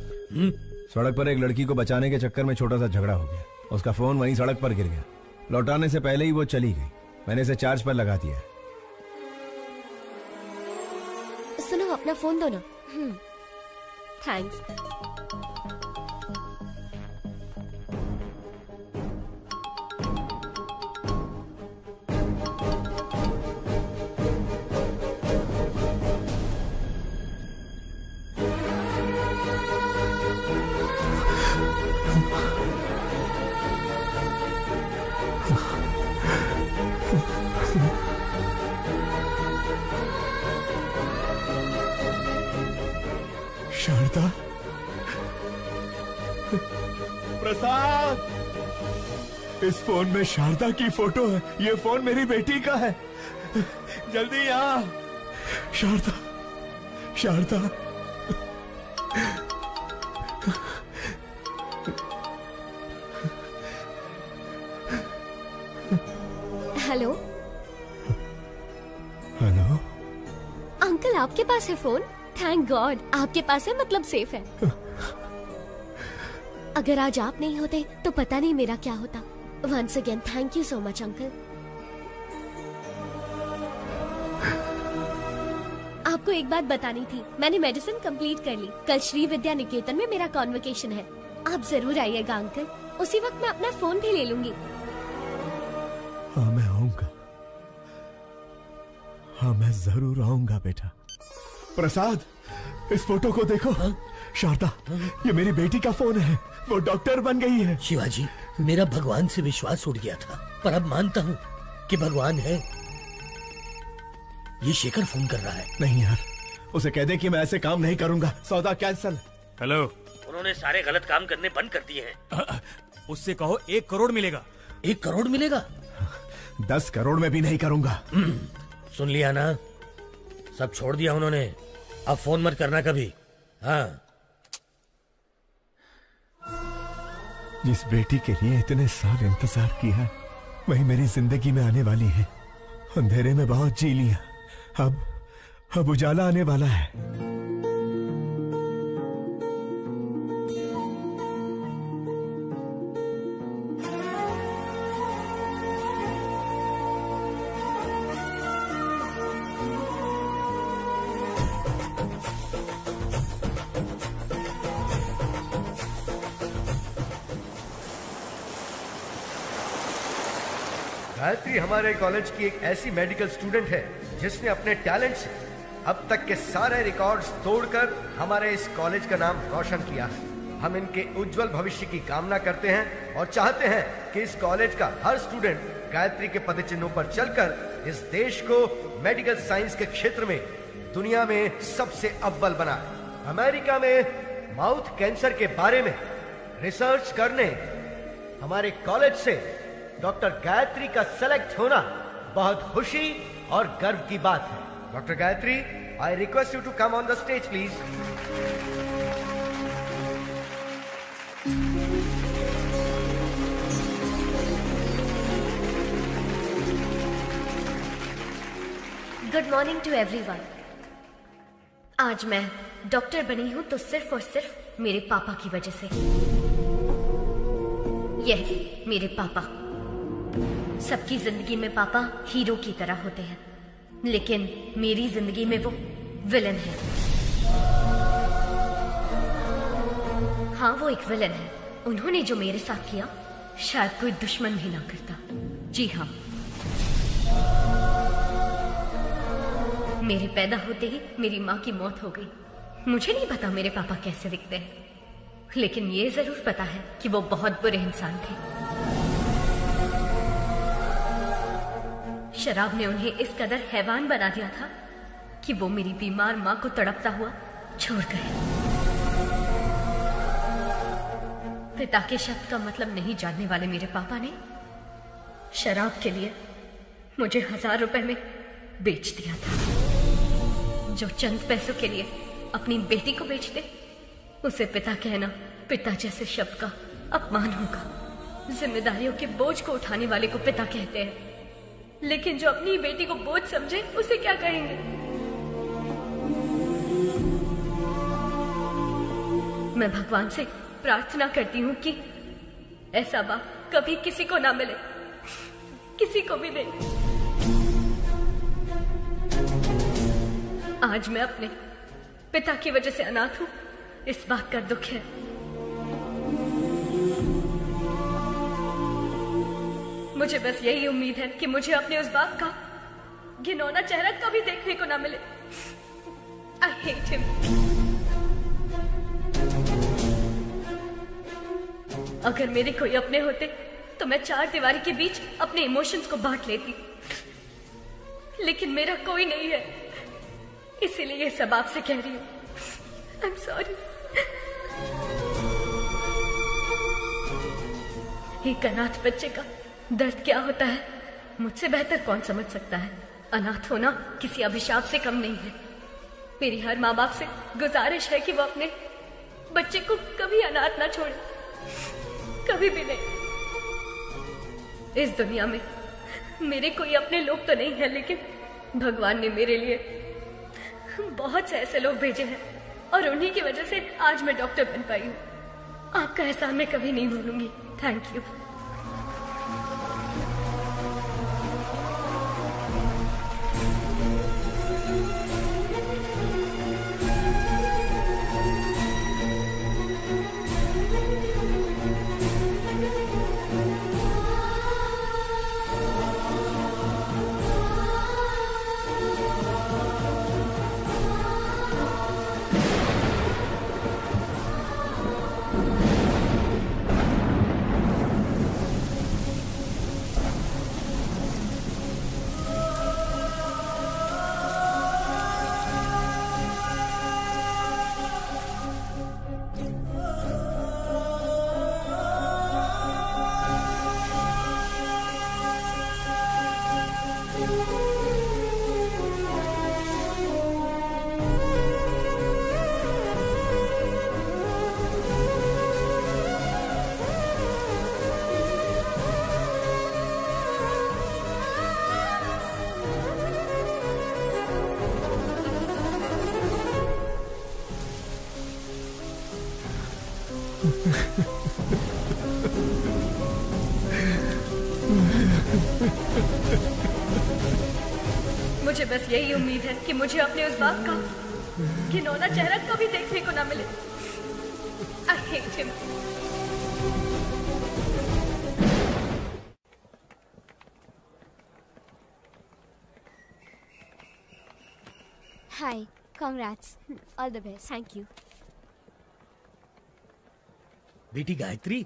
सड़क पर एक लड़की को बचाने के चक्कर में छोटा सा झगड़ा हो गया। उसका फोन वहीं सड़क पर गिर गया। लौटाने से पहले ही वो चली गई। मैंने इसे चार्ज पर लगा दिया है। सुनो, अपना फोन दो ना। थैंक्स। शारदा, प्रसाद, इस फोन में शारदा की फोटो है। ये फोन मेरी बेटी का है। जल्दी आ। Sharada, Sharada. Hello. Hello. Uncle, आपके पास है फोन? थैंक गॉड, आपके पास है, मतलब सेफ है। अगर आज आप नहीं होते तो पता नहीं मेरा क्या होता। Once again thank you so much uncle. आपको एक बात बतानी थी, मैंने मेडिसिन कंप्लीट कर ली। कल श्री विद्या निकेतन में मेरा कॉन्वोकेशन है। आप जरूर आइएगा अंकल। उसी वक्त मैं अपना फोन भी ले लूंगी। हाँ मैं आऊंगा। हाँ मैं जरूर आऊंगा बेटा। प्रसाद, इस फोटो को देखो। शारदा, ये मेरी बेटी का फोन है। वो डॉक्टर बन गई है। शिवाजी, मेरा भगवान से विश्वास उठ गया था, पर अब मानता हूँ कि भगवान है। ये शेखर फोन कर रहा है। नहीं यार, उसे कह दे कि मैं ऐसे काम नहीं करूंगा। सौदा कैंसल। हेलो। उन्होंने सारे गलत काम करने बंद कर दिए हैं। उससे कहो 1 करोड़ मिलेगा। 1 करोड़ मिलेगा? 10 करोड़ में भी नहीं करूंगा। सुन लिया ना, सब छोड़ दिया उन्होंने। अब फोन मत करना कभी। हाँ। जिस बेटी के लिए इतने साल इंतजार किया, वही मेरी जिंदगी में आने वाली है। अंधेरे में बहुत जी लिया, अब उजाला आने वाला है। गायत्री हमारे कॉलेज की एक ऐसी मेडिकल स्टूडेंट है जिसने अपने टैलेंट से अब तक के सारे रिकॉर्ड्स तोड़कर हमारे इस कॉलेज का नाम रोशन किया है। हम इनके उज्जवल भविष्य की कामना करते हैं और चाहते हैं कि इस कॉलेज का हर स्टूडेंट गायत्री के पदचिन्हों पर चलकर इस देश को मेडिकल साइंस के क्षेत्र में दुनिया में सबसे अव्वल बनाए। अमेरिका में माउथ कैंसर के बारे में रिसर्च करने हमारे कॉलेज से डॉक्टर गायत्री का सेलेक्ट होना बहुत खुशी और गर्व की बात है। Doctor Gayatri, I request you to come on the stage please. Good morning to everyone. आज मैं डॉक्टर बनी हूं तो सिर्फ और सिर्फ मेरे पापा की वजह से। यह मेरे पापा। सबकी जिंदगी में पापा हीरो की तरह होते हैं, लेकिन मेरी जिंदगी में वो विलन है। हाँ, वो एक विलन है। उन्होंने जो मेरे साथ किया शायद कोई दुश्मन भी ना करता। जी हाँ, मेरे पैदा होते ही मेरी माँ की मौत हो गई। मुझे नहीं पता मेरे पापा कैसे दिखते हैं, लेकिन ये जरूर पता है कि वो बहुत बुरे इंसान थे। शराब ने उन्हें इस कदर हैवान बना दिया था कि वो मेरी बीमार माँ को तड़पता हुआ छोड़ गए। पिता के शब्द का मतलब नहीं जानने वाले मेरे पापा ने शराब के लिए मुझे 1000 रुपए में बेच दिया था। जो चंद पैसों के लिए अपनी बेटी को बेच दे उसे पिता कहना पिता जैसे शब्द का अपमान होगा। जिम्मेदारियों के बोझ को उठाने वाले को पिता कहते हैं, लेकिन जो अपनी बेटी को बोझ समझे उसे क्या कहेंगे? मैं भगवान से प्रार्थना करती हूँ कि ऐसा बाप कभी किसी को ना मिले, किसी को भी नहीं। आज मैं अपने पिता की वजह से अनाथ हूँ, इस बात का दुख है। मुझे बस यही उम्मीद है कि मुझे अपने उस बाप का घिनौना चेहरा कभी देखने को ना मिले। I hate him. अगर मेरे कोई अपने होते तो मैं 4 दीवारी के बीच अपने इमोशंस को बांट लेती, लेकिन मेरा कोई नहीं है, इसीलिए ये सब आपसे कह रही हूँ। I'm sorry. एक अनाथ बच्चे का दर्द क्या होता है मुझसे बेहतर कौन समझ सकता है। अनाथ होना किसी अभिशाप से कम नहीं है। मेरी हर माँ बाप से गुजारिश है कि वो अपने बच्चे को कभी अनाथ ना छोड़े, कभी भी नहीं। इस दुनिया में मेरे कोई अपने लोग तो नहीं है, लेकिन भगवान ने मेरे लिए बहुत से ऐसे लोग भेजे हैं और उन्हीं की वजह से आज मैं डॉक्टर बन पाई हूँ। आपका एहसान मैं कभी नहीं भूलूंगी। Thank you. मुझे बस यही उम्मीद है कि मुझे अपने उस बाप का घिनौना चेहरा कभी देखने को ना मिले। I hate him. Hi, congrats. All the best. Thank you. बेटी गायत्री,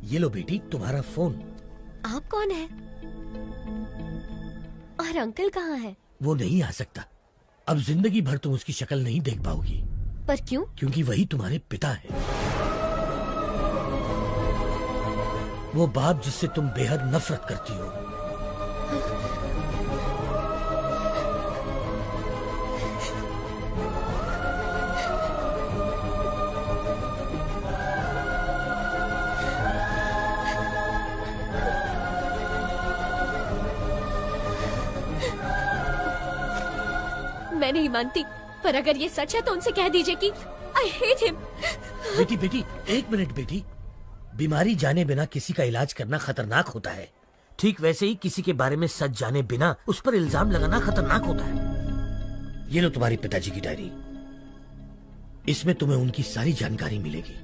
ये लो बेटी तुम्हारा फोन। आप कौन है? और अंकल कहाँ है? वो नहीं आ सकता। अब जिंदगी भर तुम उसकी शक्ल नहीं देख पाओगी। पर क्यों? क्योंकि वही तुम्हारे पिता हैं। वो बाप जिससे तुम बेहद नफरत करती हो। मैं नहीं मानती, पर अगर ये सच है तो उनसे कह दीजिए कि I hate him. बेटी, 1 मिनट बेटी। बीमारी जाने बिना किसी का इलाज करना खतरनाक होता है। ठीक वैसे ही किसी के बारे में सच जाने बिना उस पर इल्जाम लगाना खतरनाक होता है। ये लो तुम्हारी पिताजी की डायरी। इसमें तुम्हें उनकी सारी जानकारी मिलेगी।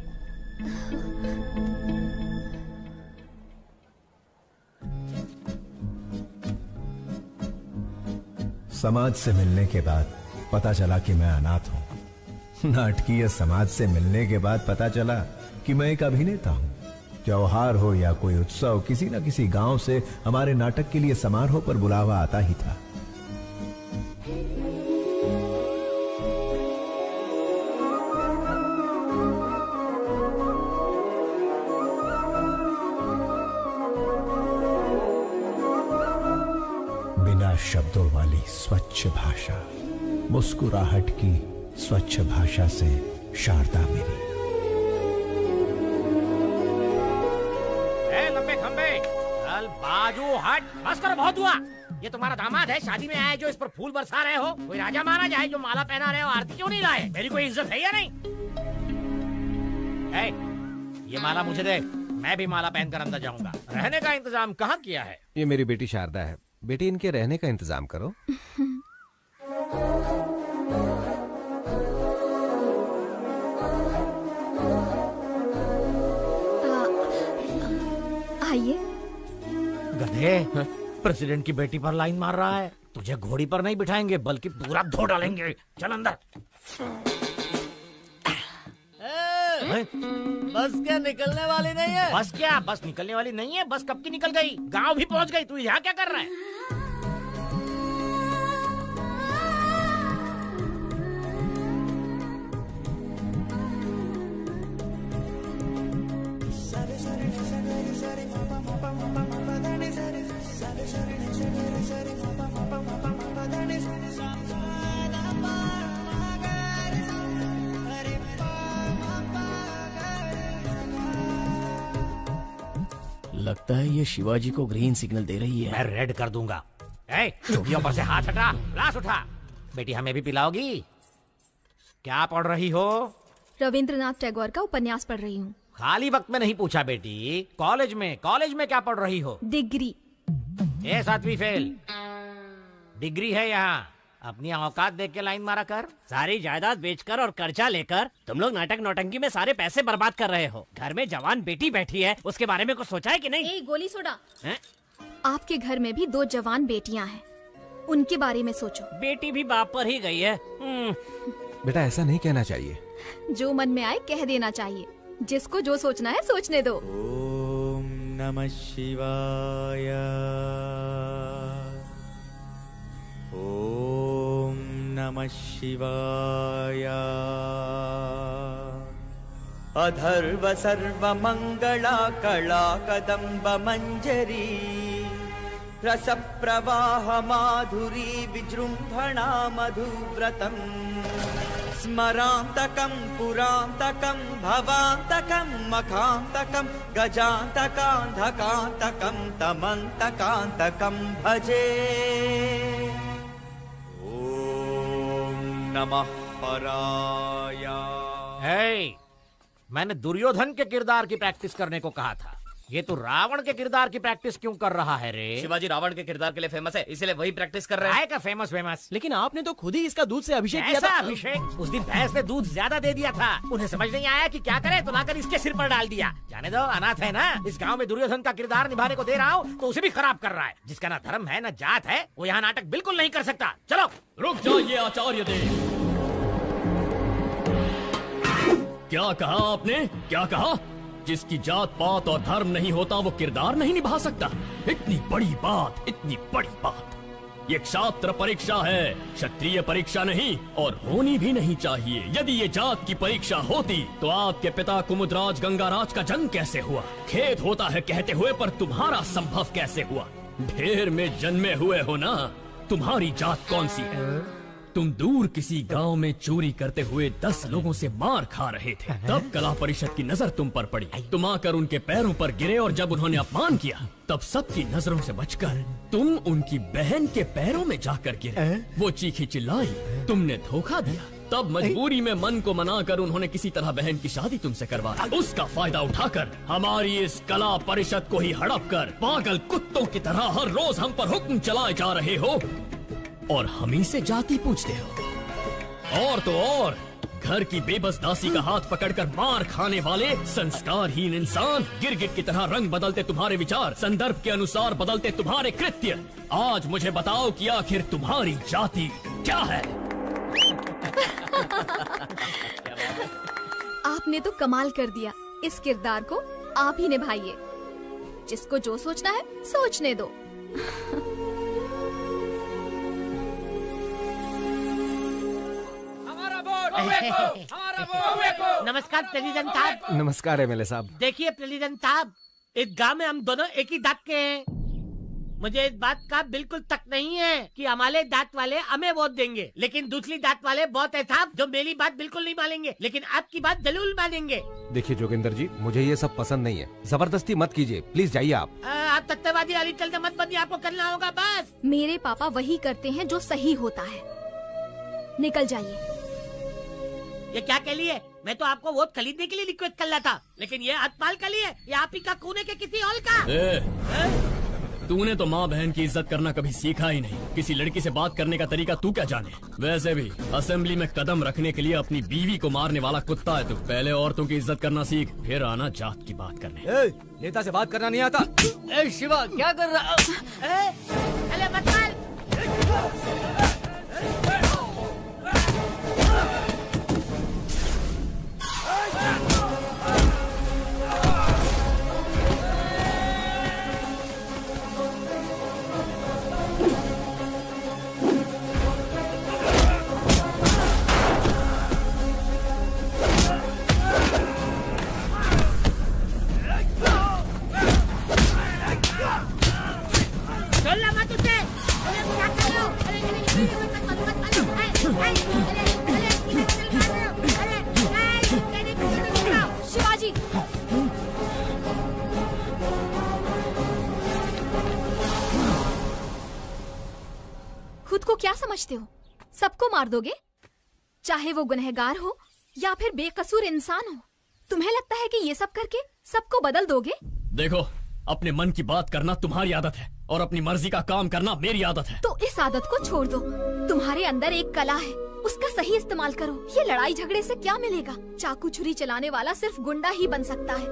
समाज से मिलने के बाद पता चला कि मैं अनाथ हूं। नाटकीय समाज से मिलने के बाद पता चला कि मैं एक अभिनेता हूं। त्योहार हो या कोई उत्सव, किसी न किसी गांव से हमारे नाटक के लिए समारोह पर बुलावा आता ही था। शब्दों वाली स्वच्छ भाषा, मुस्कुराहट की स्वच्छ भाषा से शारदा मेरी। लंबे खंबे चल बाजू हट, बस करो, बहुत हुआ। ये तुम्हारा दामाद है, शादी में आए जो इस पर फूल बरसा रहे हो? कोई राजा माना जाए जो माला पहना रहे हो, आरती क्यों नहीं लाए? मेरी कोई इज्जत है या नहीं? ये माला मुझे दे, मैं भी माला पहनकर अंदर जाऊंगा। रहने का इंतजाम कहाँ किया है? ये मेरी बेटी शारदा है, बेटी इनके रहने का इंतजाम करो। आइए। गधे, प्रेसिडेंट की बेटी पर लाइन मार रहा है। तुझे घोड़ी पर नहीं बिठाएंगे बल्कि पूरा धो डालेंगे। चल अंदर। बस क्या निकलने वाली नहीं है? बस क्या? बस निकलने वाली नहीं है? बस कब की निकल गई, गांव भी पहुंच गई। तू यहाँ क्या कर रहा है? लगता है ये शिवाजी को ग्रीन सिग्नल दे रही है। मैं रेड कर दूंगा। चूड़ियों पर से हाथ हटा, ग्लास उठा। बेटी हमें भी पिलाओगी? क्या पढ़ रही हो? रविंद्रनाथ टैगोर का उपन्यास पढ़ रही हूँ। खाली वक्त में नहीं पूछा बेटी, कॉलेज में क्या पढ़ रही हो? डिग्री। 7वीं फेल। डिग्री है यहाँ, अपनी औकात देख के लाइन मारा कर। सारी जायदाद बेचकर और कर्जा लेकर तुम लोग नाटक नौटंकी में सारे पैसे बर्बाद कर रहे हो। घर में जवान बेटी बैठी है, उसके बारे में कुछ सोचा है कि नहीं? गोली सोडा। आपके घर में भी 2 जवान बेटियां हैं, उनके बारे में सोचो। बेटी भी बाप पर ही गई है। बेटा ऐसा नहीं कहना चाहिए। जो मन में आए कह देना चाहिए। जिसको जो सोचना है सोचने दो। ओम नमः शिवाय। ओम नमः शिवाय। अधर्व सर्व मंगला कला कदम्ब मंजरी रस प्रवाह माधुरी विजृंभणा मधुव्रतम स्मरांतकं पुरांतकं भवांतकं मखांतकं गजांतकांधकांतकं तमंतकांतकं भजे। ओम नमः पराय। मैंने दुर्योधन के किरदार की प्रैक्टिस करने को कहा था, ये तो रावण के किरदार की प्रैक्टिस क्यों कर रहा है रे? शिवाजी रावण के किरदार के लिए फेमस है, इसलिए वही प्रैक्टिस कर रहे हैं। का फेमस? लेकिन आपने तो खुद ही इसका दूध से अभिषेक किया था। अभिषेक? उस दिन भैंस ने दूध ज्यादा दे दिया था, उन्हें समझ नहीं आया कि क्या करे तो लाकर इसके सिर पर डाल दिया। जाने दो, अनाथ है ना। इस गाँव में दुर्योधन का किरदार निभाने को दे रहा हूँ तो उसे भी खराब कर रहा है। जिसका ना धर्म है ना जात है, वो यहाँ नाटक बिल्कुल नहीं कर सकता। चलो। रुक जाइए आचार्य देव, क्या कहा आपने? क्या कहा? जिसकी जात पात और धर्म नहीं होता वो किरदार नहीं निभा सकता? इतनी बड़ी बात, इतनी बड़ी बात। ये क्षात्र परीक्षा है, क्षत्रिय परीक्षा नहीं, और होनी भी नहीं चाहिए। यदि ये जात की परीक्षा होती तो आपके पिता कुमुदराज गंगाराज का जन्म कैसे हुआ? खेद होता है कहते हुए, पर तुम्हारा संभव कैसे हुआ? ढेर में जन्मे हुए हो ना। तुम्हारी जात कौन सी है? तुम दूर किसी गांव में चोरी करते हुए 10 लोगों से मार खा रहे थे, तब कला परिषद की नजर तुम पर पड़ी। तुम आकर उनके पैरों पर गिरे और जब उन्होंने अपमान किया तब सबकी नजरों से बचकर तुम उनकी बहन के पैरों में जाकर गिरे। वो चीखी चिल्लाई, तुमने धोखा दिया। तब मजबूरी में मन को मनाकर उन्होंने किसी तरह बहन की शादी तुमसे करवा दी। उसका फायदा उठाकर हमारी इस कला परिषद को ही हड़प कर पागल कुत्तों की तरह हर रोज हम पर हुक्म चलाए जा रहे हो और हमी से जाति पूछते हो। और तो और घर की बेबस दासी का हाथ पकड़कर मार खाने वाले संस्कारहीन इंसान, गिरगिट की तरह रंग बदलते तुम्हारे विचार, संदर्भ के अनुसार बदलते तुम्हारे कृत्य। आज मुझे बताओ कि आखिर तुम्हारी जाति क्या है? आपने तो कमाल कर दिया। इस किरदार को आप ही निभाइए। जिसको जो सोचना है सोचने दो। नमस्कार प्रेसिडेंट साहब। नमस्कार एमएलए साहब। देखिए प्रेसिडेंट साहब, इस गांव में हम दोनों एक ही दांत के हैं। मुझे इस बात का बिल्कुल तक नहीं है कि हमारे दांत वाले हमें वोट देंगे, लेकिन दूसरी दांत वाले बहुत है साहब जो मेरी बात बिल्कुल नहीं मानेंगे, लेकिन आपकी बात जरूर मानेंगे। देखिए जोगिंदर जी, मुझे ये सब पसंद नहीं है, जबरदस्ती मत कीजिए, प्लीज जाइए आप। आप तथ्यवादी अली चलते मत बनिए, आपको करना होगा बस। मेरे पापा वही करते हैं जो सही होता है। निकल जाइए। ये क्या कह लिए? मैं तो आपको वोट खरीदने के लिए रिक्वेस्ट कर रहा था, लेकिन ये हथपाल कर लिए, ये आप ही का कूने के किसी और का। तूने तो माँ बहन की इज्जत करना कभी सीखा ही नहीं। किसी लड़की से बात करने का तरीका तू क्या जाने? वैसे भी असेंबली में कदम रखने के लिए अपनी बीवी को मारने वाला कुत्ता है तू। पहले औरतों की इज्जत करना सीख, फिर आना जात की बात करने। नेता से बात करना नहीं आता। शिवा क्या कर रहा? अरे मत मार। शिवाजी, खुद को क्या समझते हो? सबको मार दोगे, चाहे वो गुनहगार हो या फिर बेकसूर इंसान हो। तुम्हें लगता है कि ये सब करके सबको बदल दोगे? देखो, अपने मन की बात करना तुम्हारी आदत है और अपनी मर्जी का काम करना मेरी आदत है। तो इस आदत को छोड़ दो। तुम्हारे अंदर एक कला है, उसका सही इस्तेमाल करो। ये लड़ाई झगड़े से क्या मिलेगा? चाकू छुरी चलाने वाला सिर्फ गुंडा ही बन सकता है,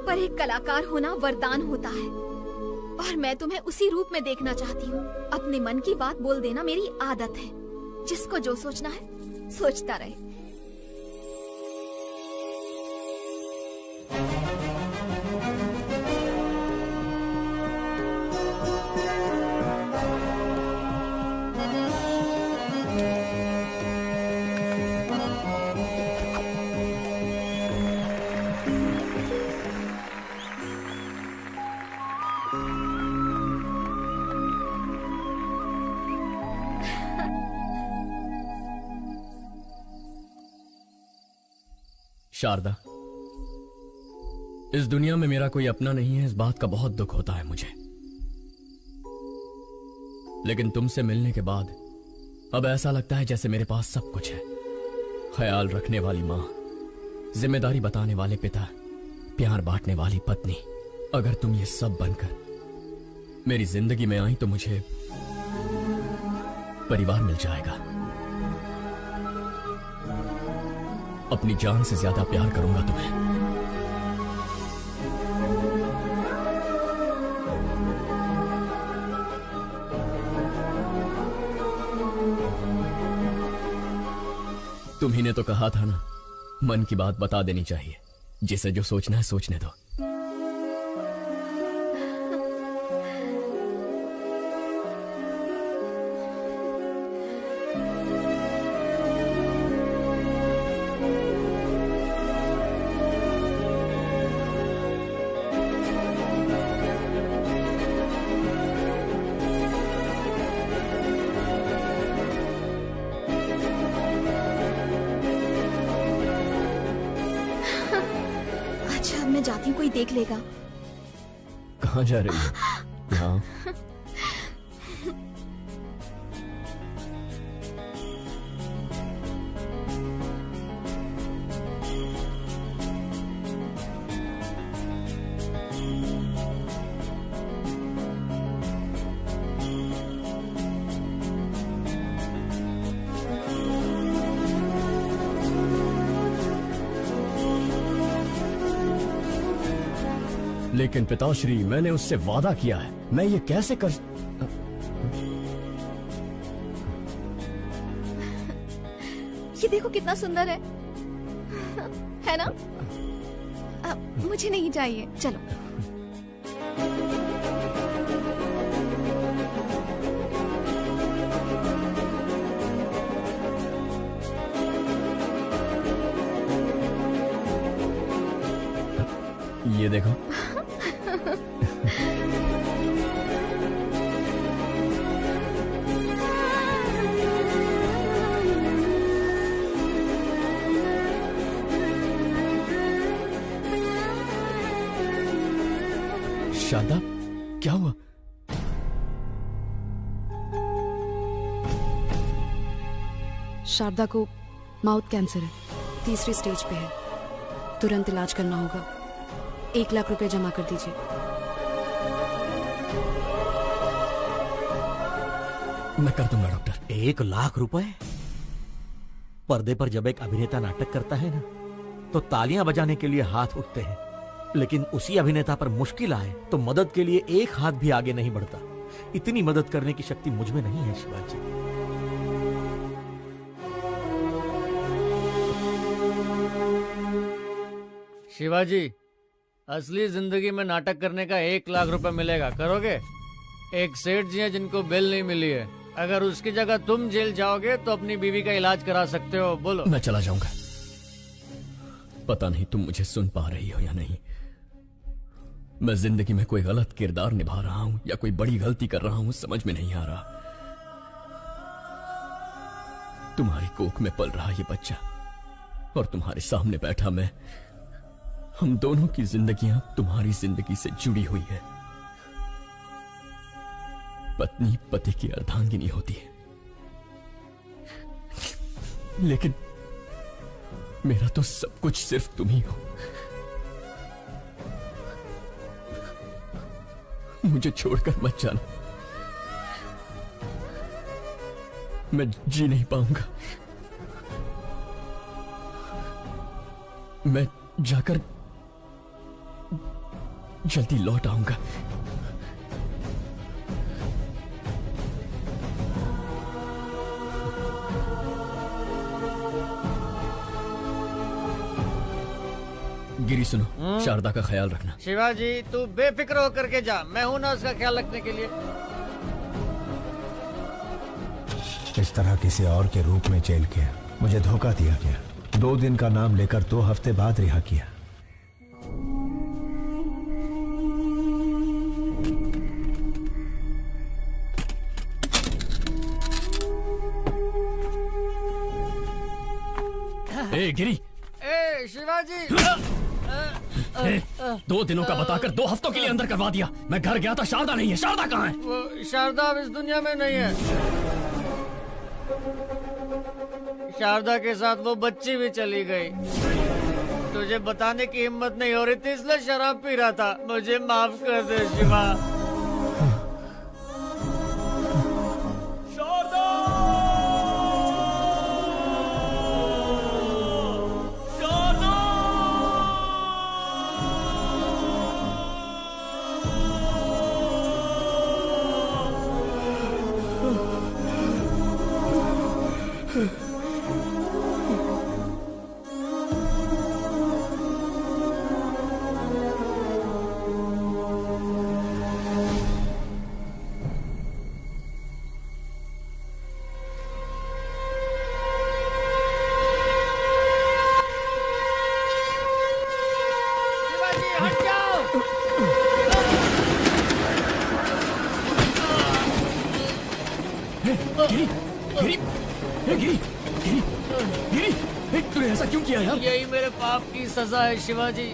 पर एक कलाकार होना वरदान होता है। और मैं तुम्हें उसी रूप में देखना चाहती हूँ। अपने मन की बात बोल देना मेरी आदत है। जिसको जो सोचना है सोचता रहे। शारदा, इस दुनिया में मेरा कोई अपना नहीं है, इस बात का बहुत दुख होता है मुझे। लेकिन तुमसे मिलने के बाद अब ऐसा लगता है जैसे मेरे पास सब कुछ है। ख्याल रखने वाली माँ, जिम्मेदारी बताने वाले पिता, प्यार बांटने वाली पत्नी। अगर तुम ये सब बनकर मेरी जिंदगी में आई तो मुझे परिवार मिल जाएगा। अपनी जान से ज्यादा प्यार करूंगा तुम्हें। तुम्ही ने तो कहा था ना, मन की बात बता देनी चाहिए। जिसे जो सोचना है सोचने दो। जाती हूँ, कोई देख लेगा। कहाँ जा रही है? यहाँ। लेकिन पिताश्री, मैंने उससे वादा किया है, मैं ये कैसे कर। ये देखो कितना सुंदर है ना? मुझे नहीं चाहिए, चलो। ये देखो। शारदा, क्या हुआ? शारदा को माउथ कैंसर है, 3री स्टेज पे है। तुरंत इलाज करना होगा। 1 लाख रुपए जमा कर दीजिए। मैं कर दूंगा डॉक्टर। 1 लाख रुपए? पर्दे पर जब एक अभिनेता नाटक करता है ना, तो तालियां बजाने के लिए हाथ उठते हैं, लेकिन उसी अभिनेता पर मुश्किल आए तो मदद के लिए एक हाथ भी आगे नहीं बढ़ता। इतनी मदद करने की शक्ति मुझ में नहीं है शिवाजी। शिवाजी, असली जिंदगी में नाटक करने का 1 लाख रुपए मिलेगा, करोगे? एक सेठ जी हैं जिनको बेल नहीं मिली है, अगर उसकी जगह तुम जेल जाओगे तो अपनी बीवी का इलाज करा सकते हो। बोलो। मैं चला जाऊंगा। पता नहीं तुम मुझे सुन पा रही हो या नहीं। मैं जिंदगी में कोई गलत किरदार निभा रहा हूं या कोई बड़ी गलती कर रहा हूं, समझ में नहीं आ रहा। तुम्हारी कोख में पल रहा ये बच्चा और तुम्हारे सामने बैठा मैं, हम दोनों की जिंदगियां तुम्हारी जिंदगी से जुड़ी हुई है। पत्नी पति की अर्धांगिनी होती है, लेकिन मेरा तो सब कुछ सिर्फ तुम ही हो। मुझे छोड़कर मत जाना, मैं जी नहीं पाऊंगा। मैं जाकर जल्दी लौट आऊंगा। गिरी सुनो, शारदा का ख्याल रखना। शिवाजी, तू बेफिक्र होकर के जा, मैं हूं ना उसका ख्याल रखने के लिए। इस तरह किसी और के रूप में जेल किया, मुझे धोखा दिया गया। 2 दिन का नाम लेकर 2 हफ्ते बाद रिहा किया। ए गिरी, ए शिवाजी, 2 दिनों का बताकर 2 हफ्तों के लिए अंदर करवा दिया। मैं घर गया था, शारदा नहीं है। शारदा कहाँ है? वो शारदा अब इस दुनिया में नहीं है। शारदा के साथ वो बच्ची भी चली गई। तुझे बताने की हिम्मत नहीं हो रही थी, इसलिए शराब पी रहा था। मुझे माफ कर दे शिवा। यही मेरे पाप की सजा है शिवाजी।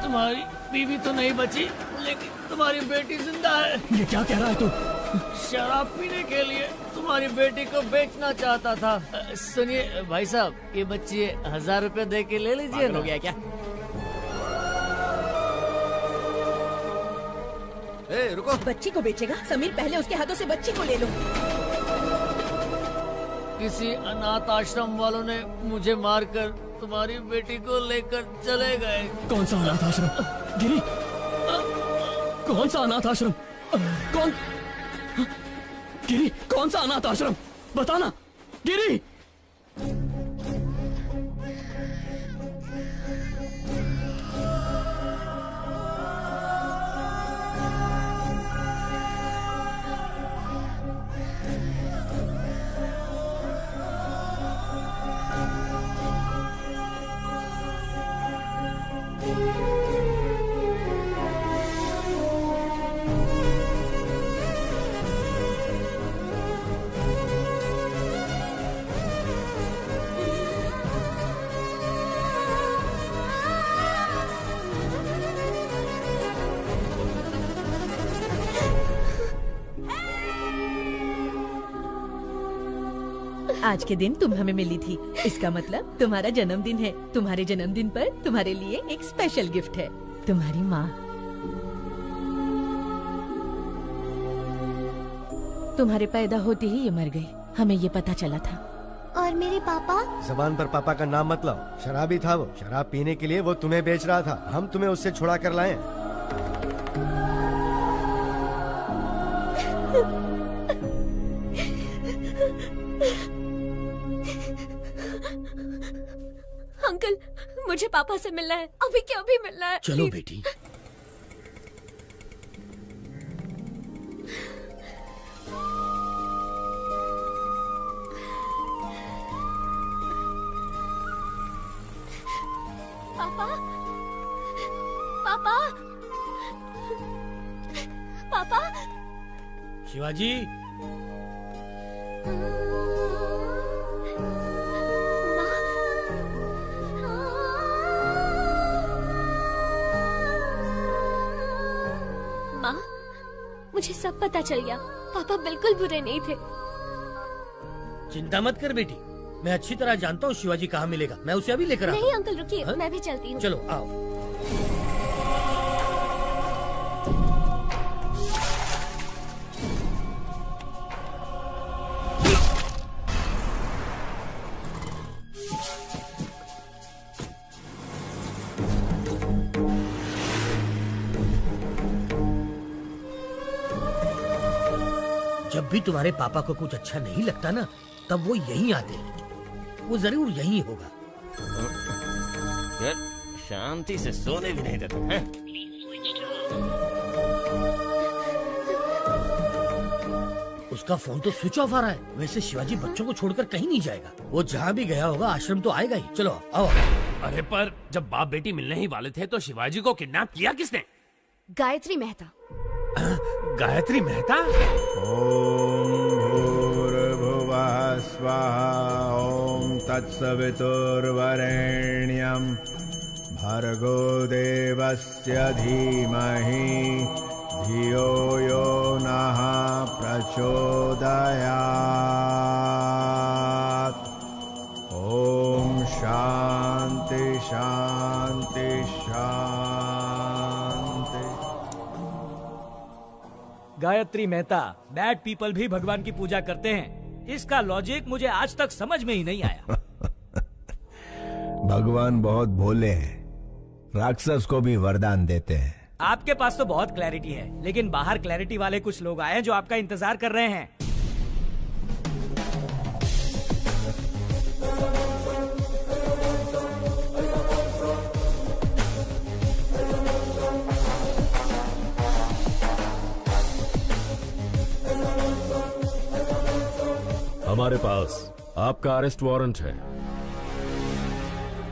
तुम्हारी बीवी तो नहीं बची, लेकिन तुम्हारी बेटी जिंदा है। ये क्या कह रहा है तू? शराब पीने के लिए तुम्हारी बेटी को बेचना चाहता था। सुनिए भाई साहब, ये बच्ची 1000 रुपए दे के ले लीजिए। हो गया क्या? रुको। बच्ची को बेचेगा? समीर, पहले उसके हाथों से बच्ची को ले लो। किसी अनाथ आश्रम वालों ने मुझे मारकर तुम्हारी बेटी को लेकर चले गए। कौन सा अनाथ आश्रम? गिरी, कौन सा अनाथ आश्रम? कौन? गिरी, कौन सा अनाथ आश्रम? बताना गिरी। आज के दिन तुम हमें मिली थी, इसका मतलब तुम्हारा जन्मदिन है। तुम्हारे जन्मदिन पर तुम्हारे लिए एक स्पेशल गिफ्ट है, तुम्हारी माँ। तुम्हारे पैदा होते ही ये मर गई, हमें ये पता चला था। और मेरे पापा? जबान पर पापा का नाम मत लाओ, शराबी था वो। शराब पीने के लिए वो तुम्हें बेच रहा था, हम तुम्हें उससे छुड़ा कर लाए। अंकल, मुझे पापा से मिलना है, अभी के अभी मिलना है। चलो बेटी। पापा, पापा, पापा। शिवाजी, माँ, मुझे सब पता चल गया। पापा बिल्कुल बुरे नहीं थे। चिंता मत कर बेटी, मैं अच्छी तरह जानता हूँ शिवाजी कहाँ मिलेगा। मैं उसे अभी लेकर आता हूँ। नहीं अंकल रुकिए, मैं भी चलती हूँ। चलो आओ। जब भी तुम्हारे पापा को कुछ अच्छा नहीं लगता ना, तब वो यहीं आते हैं। वो जरूर यहीं होगा। यार शांति से सोने भी नहीं देता है। उसका फोन तो स्विच ऑफ आ रहा है। वैसे शिवाजी बच्चों को छोड़कर कहीं नहीं जाएगा। वो जहाँ भी गया होगा आश्रम तो आएगा ही। चलो आओ। अरे पर जब बाप बेटी मिलने ही वाले थे तो शिवाजी को किडनैप किया किसने? गायत्री मेहता। गायत्री मेहता? ओम भूर्भुवः स्वाहा ओम तत्सवितुर्वरेण्यं भर्गो देवस्य धीमहि धियो यो नः प्रचोदयात्। ओम शांति शांति शांति। गायत्री मेहता, बैड पीपल भी भगवान की पूजा करते हैं। इसका लॉजिक मुझे आज तक समझ में ही नहीं आया। भगवान बहुत भोले हैं, राक्षस को भी वरदान देते हैं। आपके पास तो बहुत क्लैरिटी है, लेकिन बाहर क्लैरिटी वाले कुछ लोग आए हैं जो आपका इंतजार कर रहे हैं। हमारे पास आपका अरेस्ट वारंट है।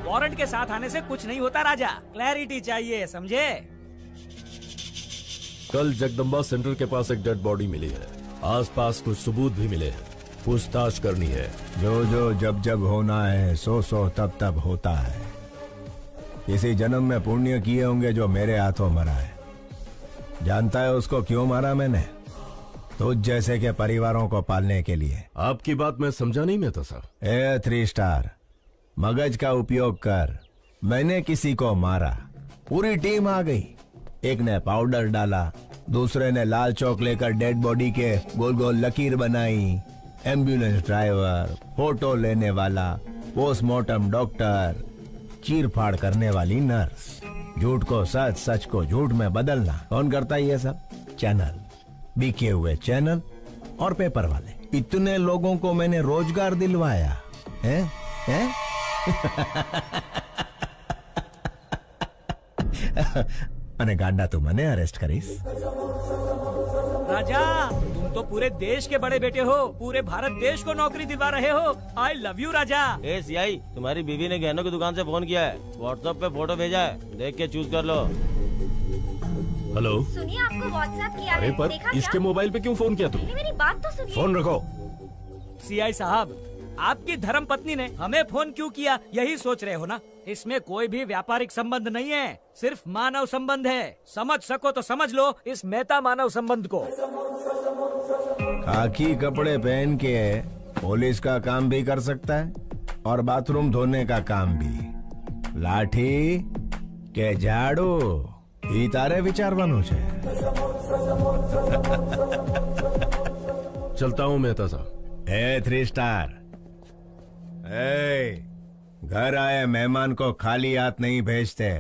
वारंट के साथ आने से कुछ नहीं होता राजा, क्लैरिटी चाहिए, समझे? कल जगदम्बा सेंटर के पास एक डेड बॉडी मिली है। आसपास कुछ सबूत भी मिले हैं, पूछताछ करनी है। जो जो जब जब होना है, सो सो तब तब होता है। किसी जन्म में पुण्य किए होंगे जो मेरे हाथों मरा है। जानता है उसको क्यों मारा मैंने? तुझ जैसे के परिवारों को पालने के लिए। आपकी बात मैं समझा नहीं मैं तो सर। 3 स्टार मगज का उपयोग कर। मैंने किसी को मारा, पूरी टीम आ गई। एक ने पाउडर डाला, दूसरे ने लाल चौक लेकर डेड बॉडी के गोल गोल लकीर बनाई। एम्बुलेंस ड्राइवर, फोटो लेने वाला, पोस्टमार्टम डॉक्टर, चीर फाड़ करने वाली नर्स। झूठ को सच, सच को झूठ में बदलना कौन करता है ये सब? चैनल, बिके हुए चैनल और पेपर वाले। इतने लोगों को मैंने रोजगार दिलवाया है? અને ગાંડા તું મને અરેસ્ટ કરીશ? राजा, तुम तो पूरे देश के बड़े बेटे हो, पूरे भारत देश को नौकरी दिलवा रहे हो। आई love you Raja. A CI, तुम्हारी बीवी ने गहनों की दुकान से फोन किया है, व्हाट्सएप पे फोटो भेजा है, देख के चूज कर लो। हेलो, सुनिए, आपको व्हाट्सएप किया अरे है, पर देखा इसके क्या? मोबाइल पे क्यों फोन किया तुमने? मेरी बात तो सुनिए। फोन रखो। सीआई साहब, आपकी धर्म पत्नी ने हमें फोन क्यों किया, यही सोच रहे हो ना? इसमें कोई भी व्यापारिक संबंध नहीं है, सिर्फ मानव संबंध है। समझ सको तो समझ लो इस मेहता मानव संबंध को। खाकी कपड़े पहन के पुलिस का काम भी कर सकता है और बाथरूम धोने का काम भी। लाठी के झाड़ू ई तारे विचारवानो छे। चलता हूँ मेहता साहब। 3 स्टार, घर आए मेहमान को खाली हाथ नहीं भेजते,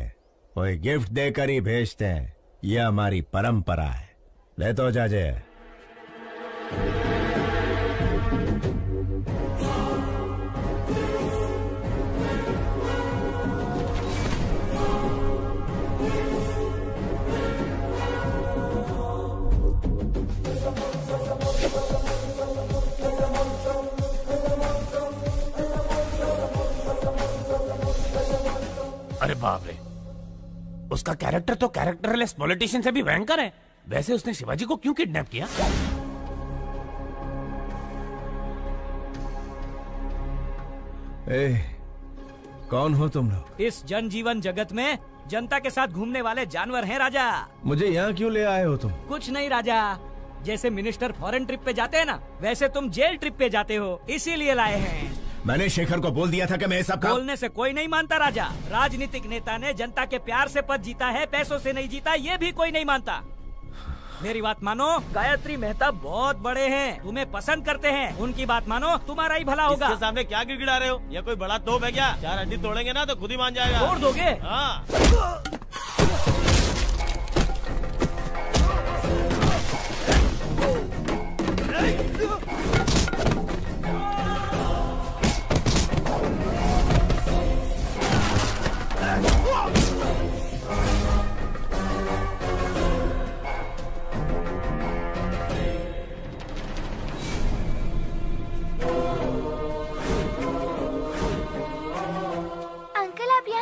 कोई गिफ्ट देकर ही भेजते हैं। यह हमारी परंपरा है। ले तो जाजे। अरे बाप रे, उसका कैरेक्टर तो कैरेक्टरलेस पॉलिटिशियन से भी भयंकर है। वैसे उसने शिवाजी को क्यों किडनैप किया? कौन हो तुम लोग? इस जनजीवन जगत में जनता के साथ घूमने वाले जानवर हैं राजा। मुझे यहाँ क्यों ले आए हो तुम? कुछ नहीं राजा, जैसे मिनिस्टर फॉरेन ट्रिप पे जाते हैं ना, वैसे तुम जेल ट्रिप पे जाते हो, इसीलिए लाए हैं। मैंने शेखर को बोल दिया था कि मैं सब काम... बोलने से कोई नहीं मानता राजा। राजनीतिक नेता ने जनता के प्यार से पद जीता है, पैसों से नहीं जीता, ये भी कोई नहीं मानता। मेरी बात मानो, गायत्री मेहता बहुत बड़े हैं, तुम्हें पसंद करते हैं, उनकी बात मानो, तुम्हारा ही भला होगा। इसके सामने क्या गिड़गिड़ा रहे हो? ये कोई बड़ा तोप है क्या? 4 हड्डी तोड़ेंगे ना तो खुद ही मान जाएगा। तोड़ दोगे? हाँ।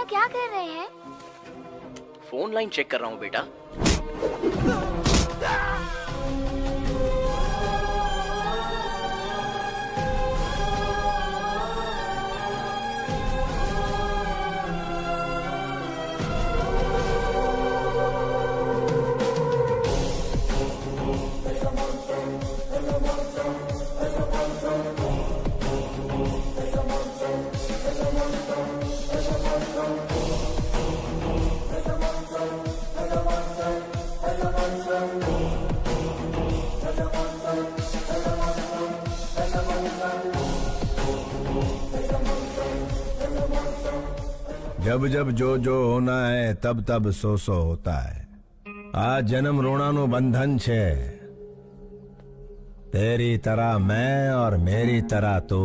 क्या कर रहे हैं? फोन लाइन चेक कर रहा हूँ बेटा। जब जब जो होना है तब तब सो होता है। आज जन्म रोणानु बंधन छे। तेरी तरह मैं और मेरी तरह तू,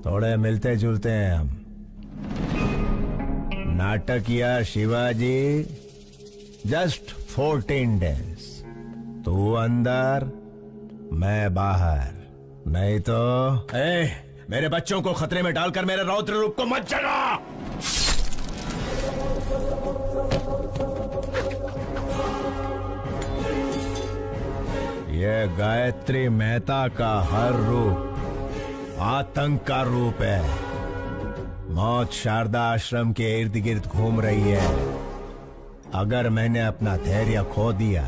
थोड़े मिलते जुलते हैं हम। नाटकिया शिवाजी जस्ट 14 डेज, तू अंदर मैं बाहर। नहीं तो मेरे बच्चों को खतरे में डालकर मेरे रौद्र रूप को मत जगा। ये गायत्री मेहता का हर रूप आतंक का रूप है। मौत शारदा आश्रम के इर्द गिर्द घूम रही है। अगर मैंने अपना धैर्य खो दिया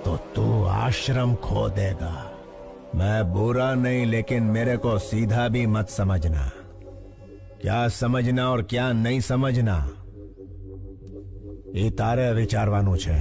तो तू आश्रम खो देगा। मैं बुरा नहीं, लेकिन मेरे को सीधा भी मत समझना। क्या समझना और क्या नहीं समझना ये तारे विचारवानु छे।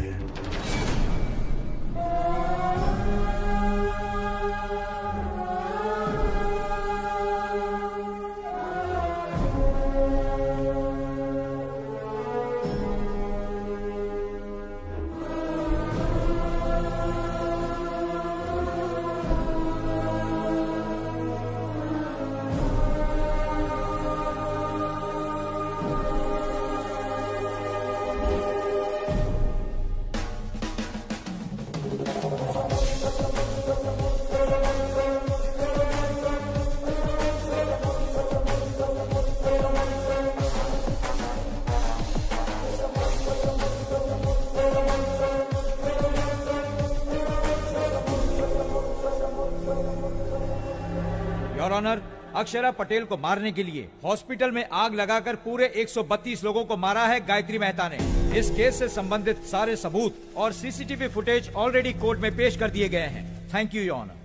योर ऑनर, अक्षरा पटेल को मारने के लिए हॉस्पिटल में आग लगाकर पूरे 132 लोगों को मारा है गायत्री मेहता ने। इस केस से संबंधित सारे सबूत और सीसीटीवी फुटेज ऑलरेडी कोर्ट में पेश कर दिए गए हैं। Thank you your honour.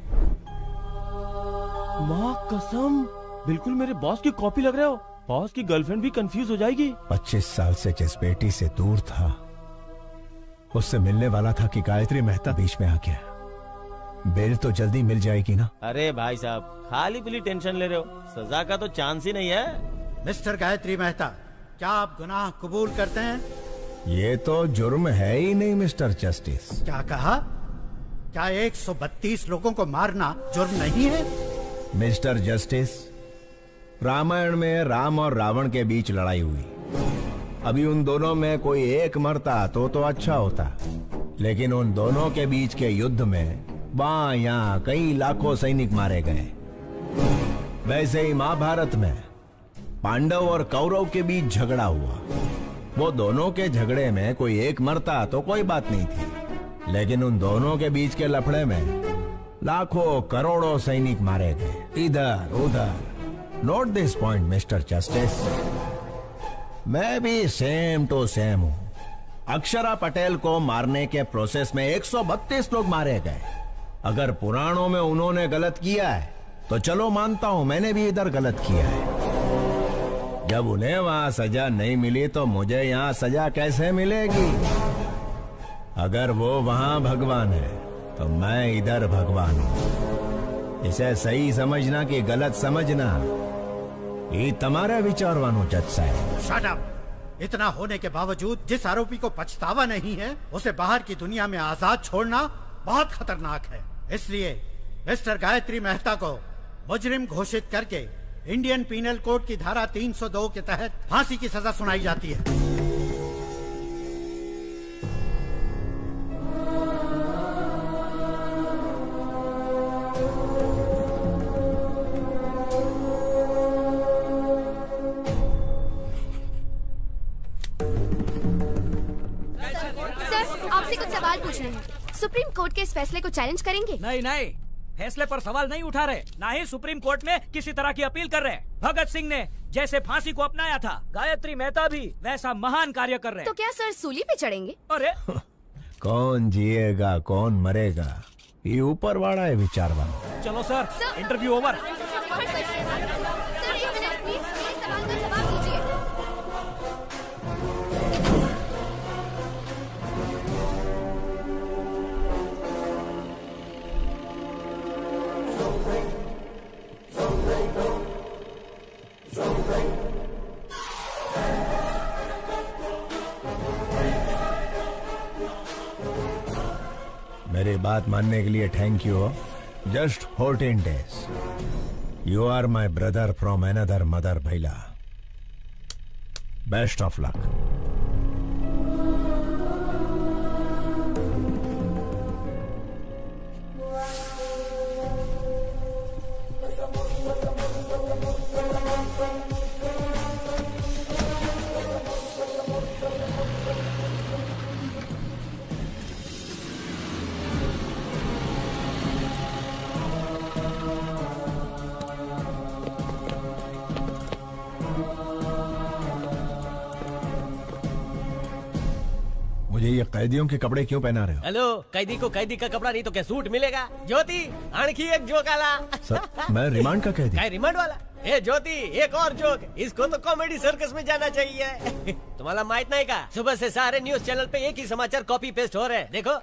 माँ कसम, बिल्कुल मेरे बॉस की कॉपी लग रहे हो। बॉस की गर्लफ्रेंड भी कंफ्यूज हो जाएगी। 25 साल से जिस बेटी से दूर था, उससे मिलने वाला था कि गायत्री मेहता बीच में आ गया। बेल तो जल्दी मिल जाएगी ना? अरे भाई साहब, खाली पीली टेंशन ले रहे हो, सजा का तो चांस ही नहीं है। मिस्टर गायत्री मेहता, क्या आप गुनाह कबूल करते हैं? ये तो जुर्म है ही नहीं मिस्टर जस्टिस। क्या कहा? क्या 132 लोगों को मारना जुर्म नहीं है? मिस्टर जस्टिस, रामायण में राम और रावण के बीच लड़ाई हुई। अभी उन दोनों में कोई एक मरता तो अच्छा होता, लेकिन उन दोनों के बीच के युद्ध में वहां यहाँ कई लाखों सैनिक मारे गए। वैसे ही महाभारत में पांडव और कौरव के बीच झगड़ा हुआ। वो दोनों के झगड़े में कोई एक मरता तो कोई बात नहीं थी, लेकिन उन दोनों के बीच के लफड़े में लाखों करोड़ों सैनिक मारे गए, इधर उधर। Note this point mister justice, मैं भी सेम टू सेम हूं। अक्षरा पटेल को मारने के प्रोसेस में 132 लोग मारे गए। अगर पुराणों में उन्होंने गलत किया है तो चलो मानता हूं मैंने भी इधर गलत किया है। जब उन्हें वहां सजा नहीं मिली तो मुझे यहां सजा कैसे मिलेगी? अगर वो वहां भगवान है तो मैं इधर भगवान हूं। इसे सही समझना कि गलत समझना ये तुम्हारा विचारवानो जज साहब। Shut up! इतना होने के बावजूद जिस आरोपी को पछतावा नहीं है, उसे बाहर की दुनिया में आजाद छोड़ना बहुत खतरनाक है। इसलिए मिस्टर गायत्री मेहता को मुजरिम घोषित करके इंडियन पीनल कोड की धारा 302 के तहत फांसी की सजा सुनाई जाती है। सुप्रीम कोर्ट के इस फैसले को चैलेंज करेंगे? नहीं नहीं, फैसले पर सवाल नहीं उठा रहे, ना ही सुप्रीम कोर्ट में किसी तरह की अपील कर रहे। भगत सिंह ने जैसे फांसी को अपनाया था, गायत्री मेहता भी वैसा महान कार्य कर रहे। तो क्या सर सूली पे चढ़ेंगे? अरे कौन जिएगा कौन मरेगा ये ऊपर वाला है विचारवान। चलो सर, इंटरव्यू ओवर। मेरी बात मानने के लिए thank you. Just 14 days। You are my brother from another mother भैला। Best of luck. ये कैदियों के कपड़े क्यों पहना रहे हो? हेलो, कैदी को कैदी का कपड़ा नहीं तो क्या सूट मिलेगा? ज्योति, आणखी एक जोक आला। सर, मैं रिमांड का कैदी। क्या रिमांड वाला? ए ज्योति, एक और जोक। इसको तो कॉमेडी सर्कस में जाना चाहिए। तुम्हाला माहित नहीं का? सुबह से सारे न्यूज चैनल पे एक ही समाचार कॉपी पेस्ट हो रहे हैं। देखो,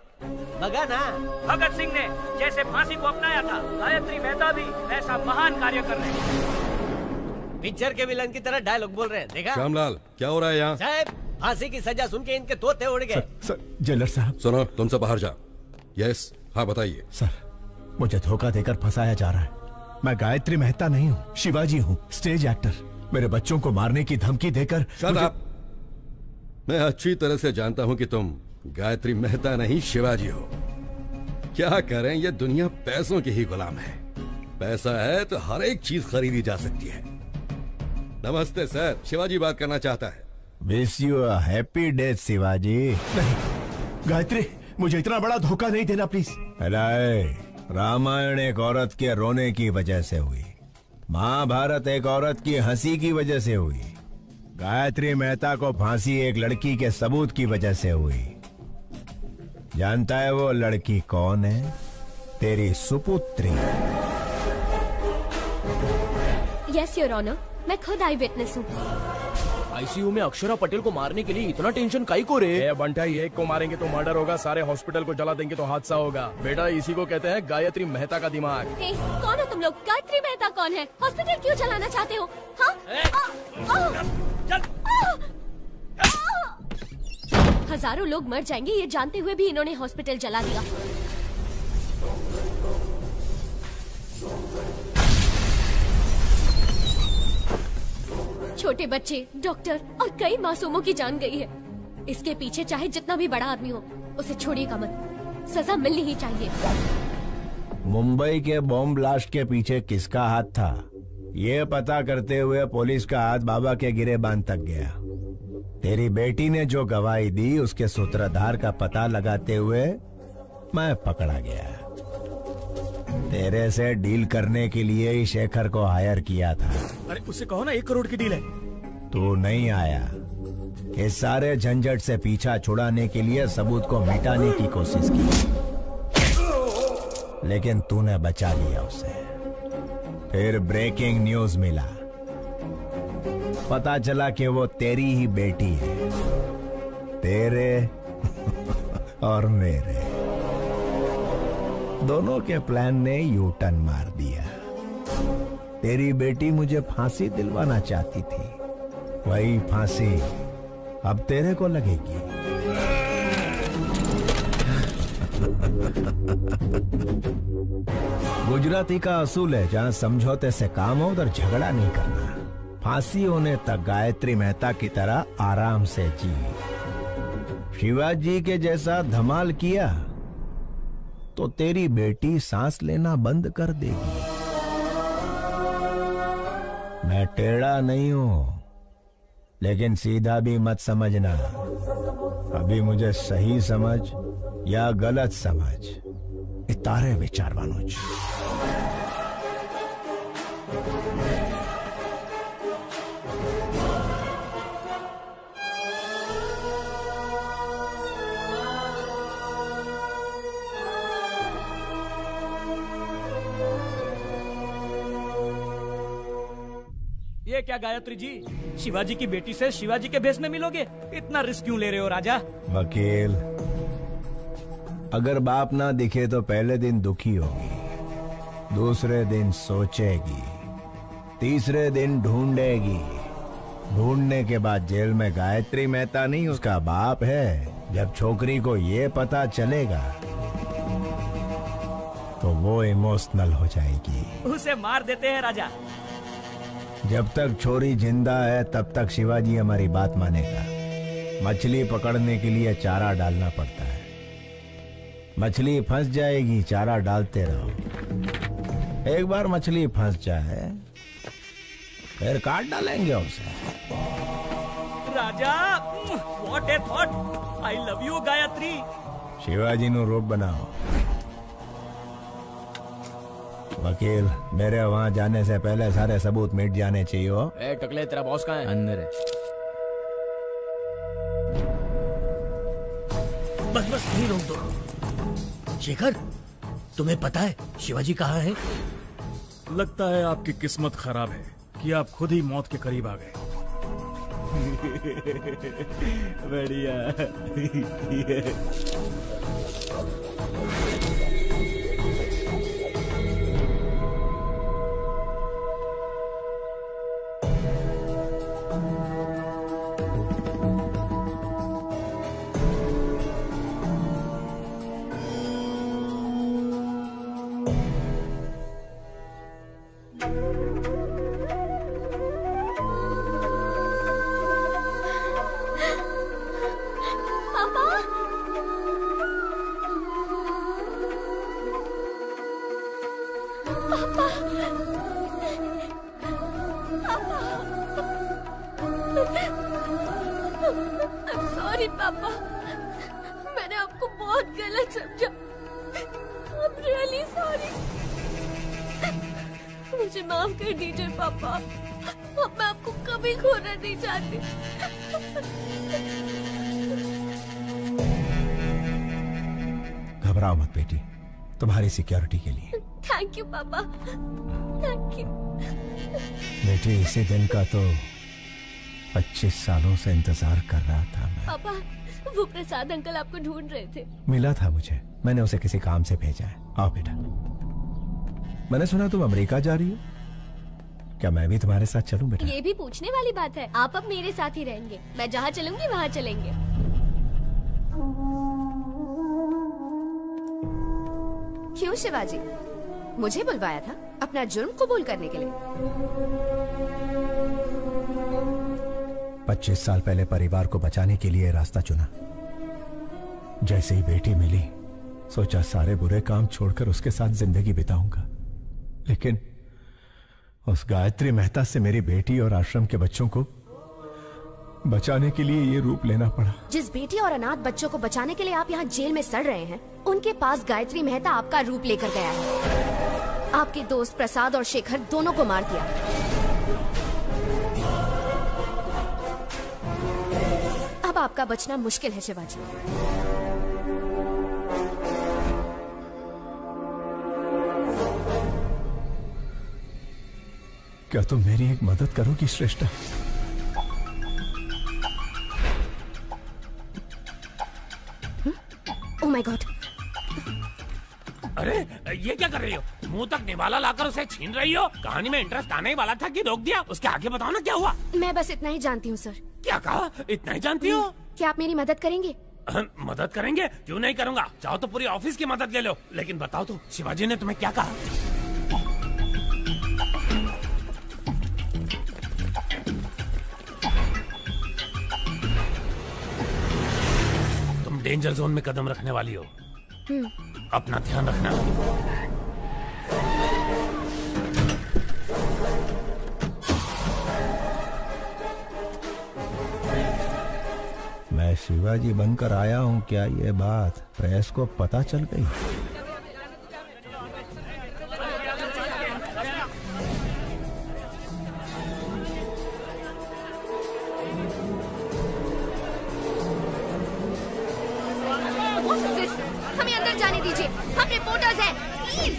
बगा ना। भगत सिंह ने जैसे फांसी को अपनाया था, गायत्री मेहता भी वैसा महान कार्य कर रहे। पिक्चर के विलन की तरह डायलॉग बोल रहे हैं। देखा? श्यामलाल, क्या हो रहा है यहाँ? साहब, फांसी की सजा सुन के इनके तोते उड़ गए। सर, जेलर साहब। सुनो, तुमसे बाहर जा। यस, हाँ बताइए। सर, मुझे धोखा देकर फंसाया जा रहा है। मैं गायत्री मेहता नहीं हूँ, शिवाजी हूँ, स्टेज एक्टर। मेरे बच्चों को मारने की धमकी देकर मैं अच्छी तरह से जानता हूँ कि तुम गायत्री मेहता नहीं शिवाजी हो। क्या करें, ये दुनिया पैसों की ही गुलाम है। पैसा है तो हर एक चीज खरीदी जा सकती है। नमस्ते सर, शिवाजी बात करना चाहता है। Wish you a happy death Shivaji. नहीं गायत्री, मुझे इतना बड़ा धोखा नहीं देना प्लीज। रामायण एक औरत के रोने की वजह से हुई, महाभारत एक औरत की हंसी की वजह से हुई, गायत्री मेहता को फांसी एक लड़की के सबूत की वजह से हुई। जानता है वो लड़की कौन है? तेरी सुपुत्री। यस योर ऑनर, मैं खुद आई विटनेस हूँ। आईसीयू में अक्षरा पटेल को मारने के लिए इतना टेंशन काई को रे? बंटाई, एक को मारेंगे तो मर्डर होगा, सारे हॉस्पिटल को जला देंगे तो हादसा होगा। बेटा इसी को कहते हैं गायत्री मेहता का दिमाग। ए, कौन हो तुम लोग? गायत्री मेहता कौन है? हॉस्पिटल क्यों चलाना चाहते हो? हाँ? हजारों लोग मर जाएंगे ये जानते हुए भी इन्होंने हॉस्पिटल जला दिया। छोटे बच्चे, डॉक्टर और कई मासूमों की जान गई है। इसके पीछे चाहे जितना भी बड़ा आदमी हो, उसे छोड़िएगा मत, सजा मिलनी ही चाहिए। मुंबई के बॉम्ब ब्लास्ट के पीछे किसका हाथ था, ये पता करते हुए पुलिस का हाथ बाबा के गिरेबान तक गया। तेरी बेटी ने जो गवाही दी उसके सूत्रधार का पता लगाते हुए मैं पकड़ा गया। तेरे से डील करने के लिए ही शेखर को हायर किया था। अरे उससे कहो ना 1 करोड़ की डील है। तू नहीं आया। इस सारे झंझट से पीछा छुड़ाने के लिए सबूत को मिटाने की कोशिश की, लेकिन तूने बचा लिया उसे। फिर ब्रेकिंग न्यूज मिला, पता चला कि वो तेरी ही बेटी है, तेरे और मेरे दोनों के प्लान ने यू टर्न मार दिया। तेरी बेटी मुझे फांसी दिलवाना चाहती थी, वही फांसी अब तेरे को लगेगी। गुजराती का असूल है, जहां समझौते से काम हो उधर झगड़ा नहीं करना। फांसी होने तक गायत्री मेहता की तरह आराम से जी। शिवाजी के जैसा धमाल किया तो तेरी बेटी सांस लेना बंद कर देगी। मैं टेढ़ा नहीं हूं, लेकिन सीधा भी मत समझना। अभी मुझे सही समझ या गलत समझ, इतारे विचार वानुज। ये क्या गायत्री जी, शिवाजी की बेटी से शिवाजी के भेस में मिलोगे? इतना रिस्क क्यों ले रहे हो राजा? वकील, अगर बाप ना दिखे तो पहले दिन दुखी होगी, दूसरे दिन सोचेगी, तीसरे दिन ढूंढेगी, ढूंढने के बाद जेल में गायत्री मेहता नहीं उसका बाप है। जब छोकरी को ये पता चलेगा तो वो इमोशनल हो जाएगी। उसे मार देते हैं राजा। जब तक छोरी जिंदा है तब तक शिवाजी हमारी बात मानेगा। मछली पकड़ने के लिए चारा डालना पड़ता है, मछली फंस जाएगी, चारा डालते रहो। एक बार मछली फंस जाए फिर काट डालेंगे उसे। Raja, what a thought. I love you Gayatri. Shivaji नु रूप बनाओ। वकील, मेरे वहां जाने से पहले सारे सबूत मिट जाने चाहिए। ए टकले, तेरा बॉस कहाँ है? अंदर है। बस बस नहीं रोक दो। शेखर, तुम्हें पता है शिवाजी कहाँ है? लगता है आपकी किस्मत खराब है कि आप खुद ही मौत के करीब आ गए। बढ़िया। सॉरी पापा, मैंने आपको बहुत गलत समझा। I'm really sorry। मुझे माफ कर दीजिए पापा, अब मैं आपको कभी खोना नहीं चाहती। घबराओ मत बेटी, तुम्हारी सिक्योरिटी के लिए। थैंक यू पापा, थैंक यू। बेटे, इसी दिन का तो 25 सालों से इंतजार कर रहा था मैं। पापा, वो प्रसाद अंकल आपको ढूंढ रहे थे। मिला था मुझे, मैंने उसे किसी काम से भेजा है। आओ बेटा। मैंने सुना तुम अमेरिका जा रही हो, क्या मैं भी तुम्हारे साथ चलूं बेटा? ये भी पूछने वाली बात है। आप अब मेरे साथ ही रहेंगे, मैं जहाँ चलूंगी वहाँ चलेंगे। क्यों शिवाजी, मुझे बुलवाया था अपना जुर्म कबूल करने के लिए? 25 साल पहले परिवार को बचाने के लिए रास्ता चुना। जैसे ही बेटी मिली, सोचा सारे बुरे काम छोड़कर उसके साथ जिंदगी बिताऊंगा। लेकिन उस गायत्री मेहता से मेरी बेटी और आश्रम के बच्चों को बचाने के लिए ये रूप लेना पड़ा। जिस बेटी और अनाथ बच्चों को बचाने के लिए आप यहाँ जेल में सड़ रहे हैं, उनके पास गायत्री मेहता आपका रूप लेकर गया है। आपके दोस्त प्रसाद और शेखर दोनों को मार दिया। अब आपका बचना मुश्किल है शिवाजी। क्या तुम मेरी एक मदद करोगी श्रेष्ठा? Oh my God! अरे ये क्या कर रही हो? मुंह तक निवाला लाकर उसे छीन रही हो? कहानी में इंटरेस्ट आने ही वाला था कि रोक दिया? उसके आगे बताओ ना क्या हुआ? मैं बस इतना ही जानती हूँ सर। क्या कहा? इतना ही जानती हो? क्या आप मेरी मदद करेंगे? मदद करेंगे? क्यों नहीं करूँगा। चाहो तो पूरी ऑफिस की मदद ले लो। लेकिन बताओ तो, शिवाजी ने तुम्हें क्या कहा? तुम डेंजर जोन में कदम रखने वाली हो, अपना ध्यान रखना। मैं शिवाजी बनकर आया हूँ, क्या ये बात प्रेस को पता चल गई? हमें अंदर जाने दीजिए, हम रिपोर्टर्स हैं, प्लीज।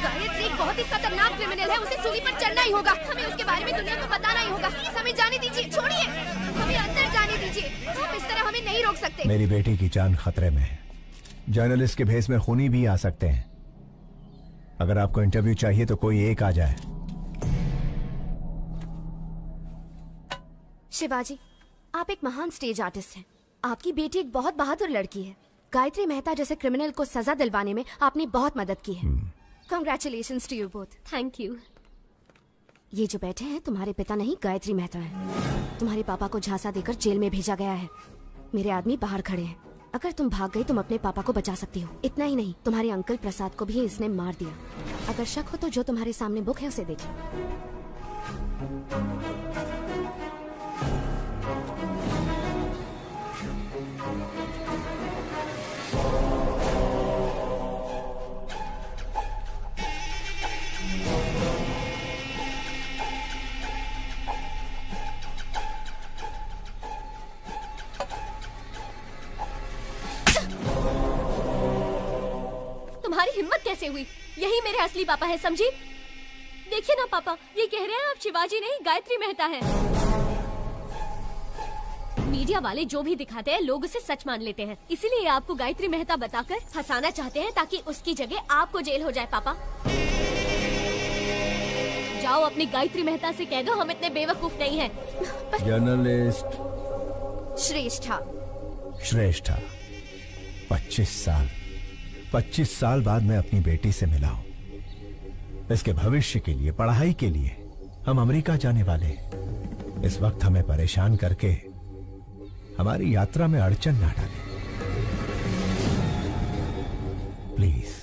गायत्री एक बहुत ही खतरनाक क्रिमिनल है, उसे सूली पर चढ़ना ही होगा। हमें उसके बारे में दुनिया को बताना ही होगा। प्लीज हमें जाने दीजिए, छोड़िए, हमें अंदर जाने दीजिए। आप इस तरह हमें नहीं रोक सकते। मेरी बेटी की जान खतरे में है। जर्नलिस्ट के भेस में खूनी भी आ सकते हैं। अगर आपको इंटरव्यू चाहिए तो कोई एक आ जाए। शिवाजी, आप एक महान स्टेज आर्टिस्ट हैं। आपकी बेटी एक बहुत बहादुर लड़की है। गायत्री मेहता जैसे क्रिमिनल को सजा दिलवाने में आपने बहुत मदद की है। Congratulations to you both. Thank you. ये जो बैठे हैं तुम्हारे पिता नहीं, गायत्री मेहता है। तुम्हारे पापा को झांसा देकर जेल में भेजा गया है। मेरे आदमी बाहर खड़े हैं। अगर तुम भाग गई तुम अपने पापा को बचा सकती हो। इतना ही नहीं, तुम्हारे अंकल प्रसाद को भी इसने मार दिया। अगर शक हो तो जो तुम्हारे सामने बुक है उसे देखिए। तुम्हारी हिम्मत कैसे हुई? यही मेरे असली पापा है, समझी? देखिए ना पापा, ये कह रहे हैं आप शिवाजी नहीं गायत्री मेहता हैं। मीडिया वाले जो भी दिखाते हैं लोग उसे सच मान लेते हैं, इसीलिए आपको गायत्री मेहता बताकर फंसाना चाहते हैं ताकि उसकी जगह आपको जेल हो जाए। पापा जाओ अपनी गायत्री मेहता से कह दो हम इतने बेवकूफ नहीं हैं। जर्नलिस्ट श्रेष्ठा। श्रेष्ठा, 25 साल बाद मैं अपनी बेटी से मिला हूं। इसके भविष्य के लिए, पढ़ाई के लिए हम अमेरिका जाने वाले हैं। इस वक्त हमें परेशान करके हमारी यात्रा में अड़चन ना डालें, प्लीज।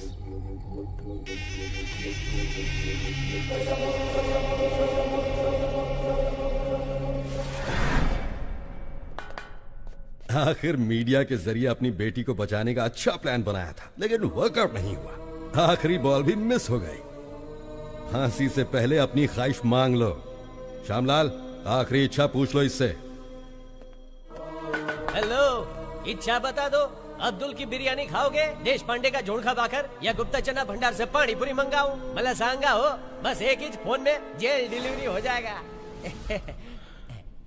आखिर मीडिया के जरिए अपनी बेटी को बचाने का अच्छा प्लान बनाया था, लेकिन वर्कआउट नहीं हुआ। आखिरी बॉल भी मिस हो गई। फांसी से पहले अपनी ख्वाहिश मांग लो। श्यामलाल, आखिरी इच्छा पूछ लो इससे। हेलो, इच्छा बता दो। अब्दुल की बिरयानी खाओगे, देश पांडे का झोंका बाकर, या गुप्ता चना भंडार से पानी पूरी मंगाऊं? मला सांगा हो, बस एक ही फोन में जेल डिलीवरी हो जाएगा।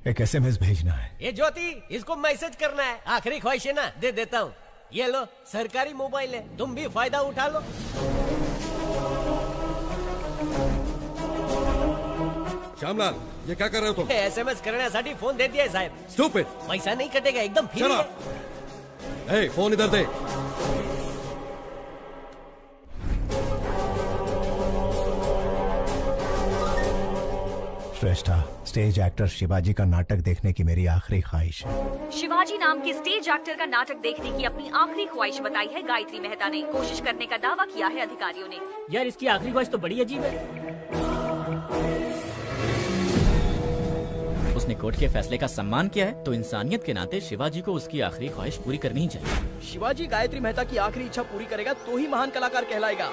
एक SMS भेजना है। ये ज्योति, इसको मैसेज करना है। आखिरी ख्वाहिश है ना, दे देता हूँ। ये लो, सरकारी मोबाइल है, तुम भी फायदा उठा लो। श्यामलाल, ये क्या कर रहे हो तुम? SMS करण्यासाठी फोन दे दिया साहब। Stupid! पैसा नहीं कटेगा, एकदम फ्री है। ए, फोन इधर दे। श्रेष्ठा, स्टेज एक्टर शिवाजी का नाटक देखने की मेरी आखिरी ख्वाहिश है। शिवाजी नाम के स्टेज एक्टर का नाटक देखने की अपनी आखिरी ख्वाहिश बताई है गायत्री मेहता ने। कोशिश करने का दावा किया है अधिकारियों ने। यार, इसकी आखिरी ख्वाहिश तो बड़ी अजीब है। उसने कोर्ट के फैसले का सम्मान किया है, तो इंसानियत के नाते शिवाजी को उसकी आखिरी ख्वाहिश पूरी करनी ही चाहिए। शिवाजी गायत्री मेहता की आखिरी इच्छा पूरी करेगा तो ही महान कलाकार कहलाएगा।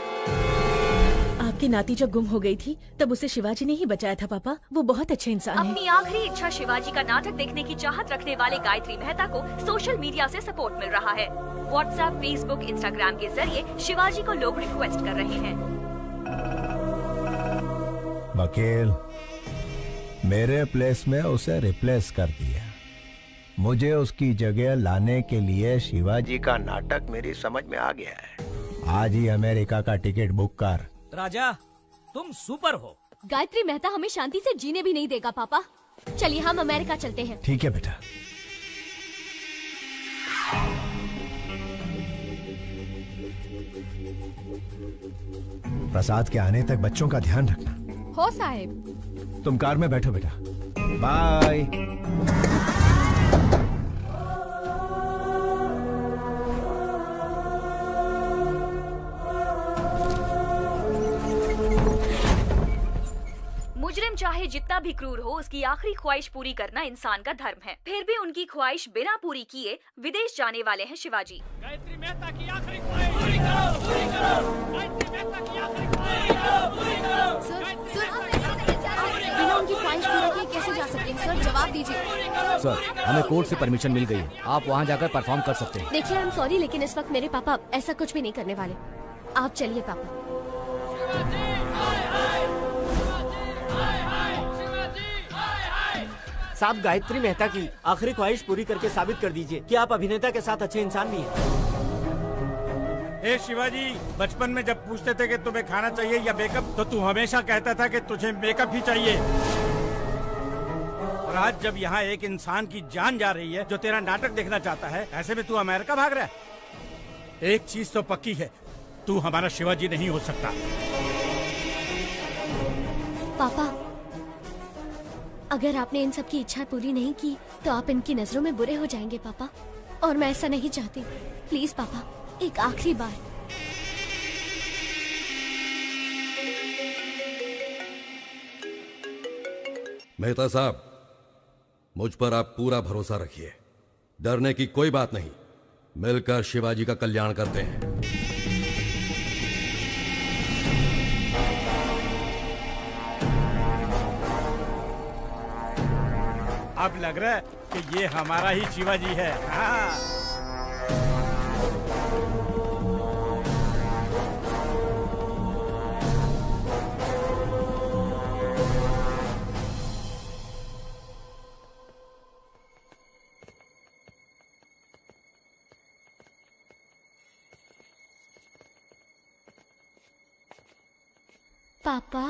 आपकी नाती जब गुम हो गई थी तब उसे शिवाजी ने ही बचाया था पापा। वो बहुत अच्छे इंसान हैं। अपनी आखिरी इच्छा शिवाजी का नाटक देखने की चाहत रखने वाले गायत्री मेहता को सोशल मीडिया से सपोर्ट मिल रहा है। व्हाट्सएप, फेसबुक, इंस्टाग्राम के जरिए शिवाजी को लोग रिक्वेस्ट कर रहे हैं। वकील, मेरे प्लेस में उसे रिप्लेस कर दिया। मुझे उसकी जगह लाने के लिए शिवाजी का नाटक मेरी समझ में आ गया है। आज ही अमेरिका का टिकट बुक कर। राजा, तुम सुपर हो। गायत्री मेहता हमें शांति से जीने भी नहीं देगा पापा। चलिए हम अमेरिका चलते हैं। ठीक है बेटा। प्रसाद के आने तक बच्चों का ध्यान रखना। हो साहेब। तुम कार में बैठो बेटा। बाय। मुजरिम चाहे जितना भी क्रूर हो, उसकी आखिरी ख्वाहिश पूरी करना इंसान का धर्म है। फिर भी उनकी ख्वाहिश बिना पूरी किए विदेश जाने वाले हैं शिवाजी। गायत्री मेहता की आखिरी ख्वाहिश पूरी करो, पूरी करो। गायत्री मेहता की आखिरी ख्वाहिश पूरी करो, पूरी करो। बिना उनकी ख्वाहिश पूरी किए कैसे जा सकते हैं सर? जवाब दीजिए। सर, हमें कोर्ट से परमिशन मिल गई है। आप वहाँ जाकर परफॉर्म कर सकते हैं। देखिए, आई एम सॉरी, लेकिन इस वक्त मेरे पापा ऐसा कुछ भी नहीं करने वाले। आप चलिए पापा। साहब, गायत्री मेहता की आखिरी ख्वाहिश पूरी करके साबित कर दीजिए कि आप अभिनेता के साथ अच्छे इंसान भी हैं। ए शिवाजी, बचपन में जब पूछते थे कि तुम्हें खाना चाहिए या मेकअप, तो तू हमेशा कहता था कि तुझे मेकअप ही चाहिए। और आज जब यहाँ एक इंसान की जान जा रही है जो तेरा नाटक देखना चाहता है, ऐसे में तू अमेरिका भाग रहा है। एक चीज तो पक्की है, तू हमारा शिवाजी नहीं हो सकता। पापा, अगर आपने इन सब की इच्छा पूरी नहीं की तो आप इनकी नजरों में बुरे हो जाएंगे पापा, और मैं ऐसा नहीं चाहती। प्लीज पापा, एक आखिरी बार। मेहता साहब, मुझ पर आप पूरा भरोसा रखिए। डरने की कोई बात नहीं। मिलकर शिवाजी का कल्याण करते हैं। अब लग रहा है कि ये हमारा ही शिवाजी है। हाँ। पापा,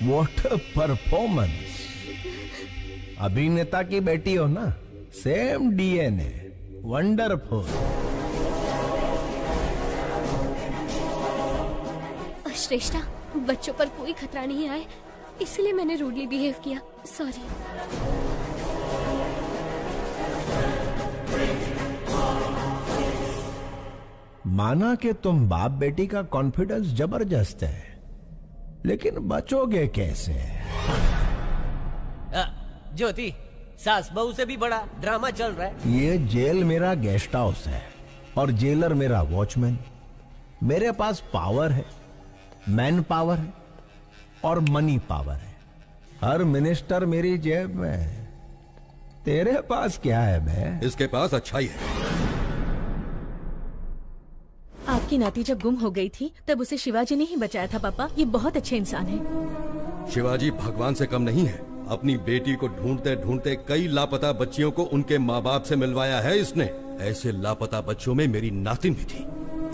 व्हाट अ परफॉर्मेंस। अभिनेता की बेटी हो ना, सेम DNA। वंडरफुल। श्रेष्ठा, बच्चों पर कोई खतरा नहीं आए, इसलिए मैंने रूडली बिहेव किया। सॉरी। माना कि तुम बाप बेटी का कॉन्फिडेंस जबरदस्त है, लेकिन बचोगे कैसे? ज्योति, सास बहू से भी बड़ा ड्रामा चल रहा है। ये जेल मेरा गेस्ट हाउस है और जेलर मेरा वॉचमैन। मेरे पास पावर है, मैन पावर है और मनी पावर है। हर मिनिस्टर मेरी जेब में है। तेरे पास क्या है बे? इसके पास अच्छाई है। आपकी नाती जब गुम हो गई थी तब उसे शिवाजी ने ही बचाया था पापा। ये बहुत अच्छे इंसान है। शिवाजी भगवान से कम नहीं है। अपनी बेटी को ढूंढते ढूंढते कई लापता बच्चियों को उनके माँ बाप से मिलवाया है इसने। ऐसे लापता बच्चों में मेरी नातिन भी थी।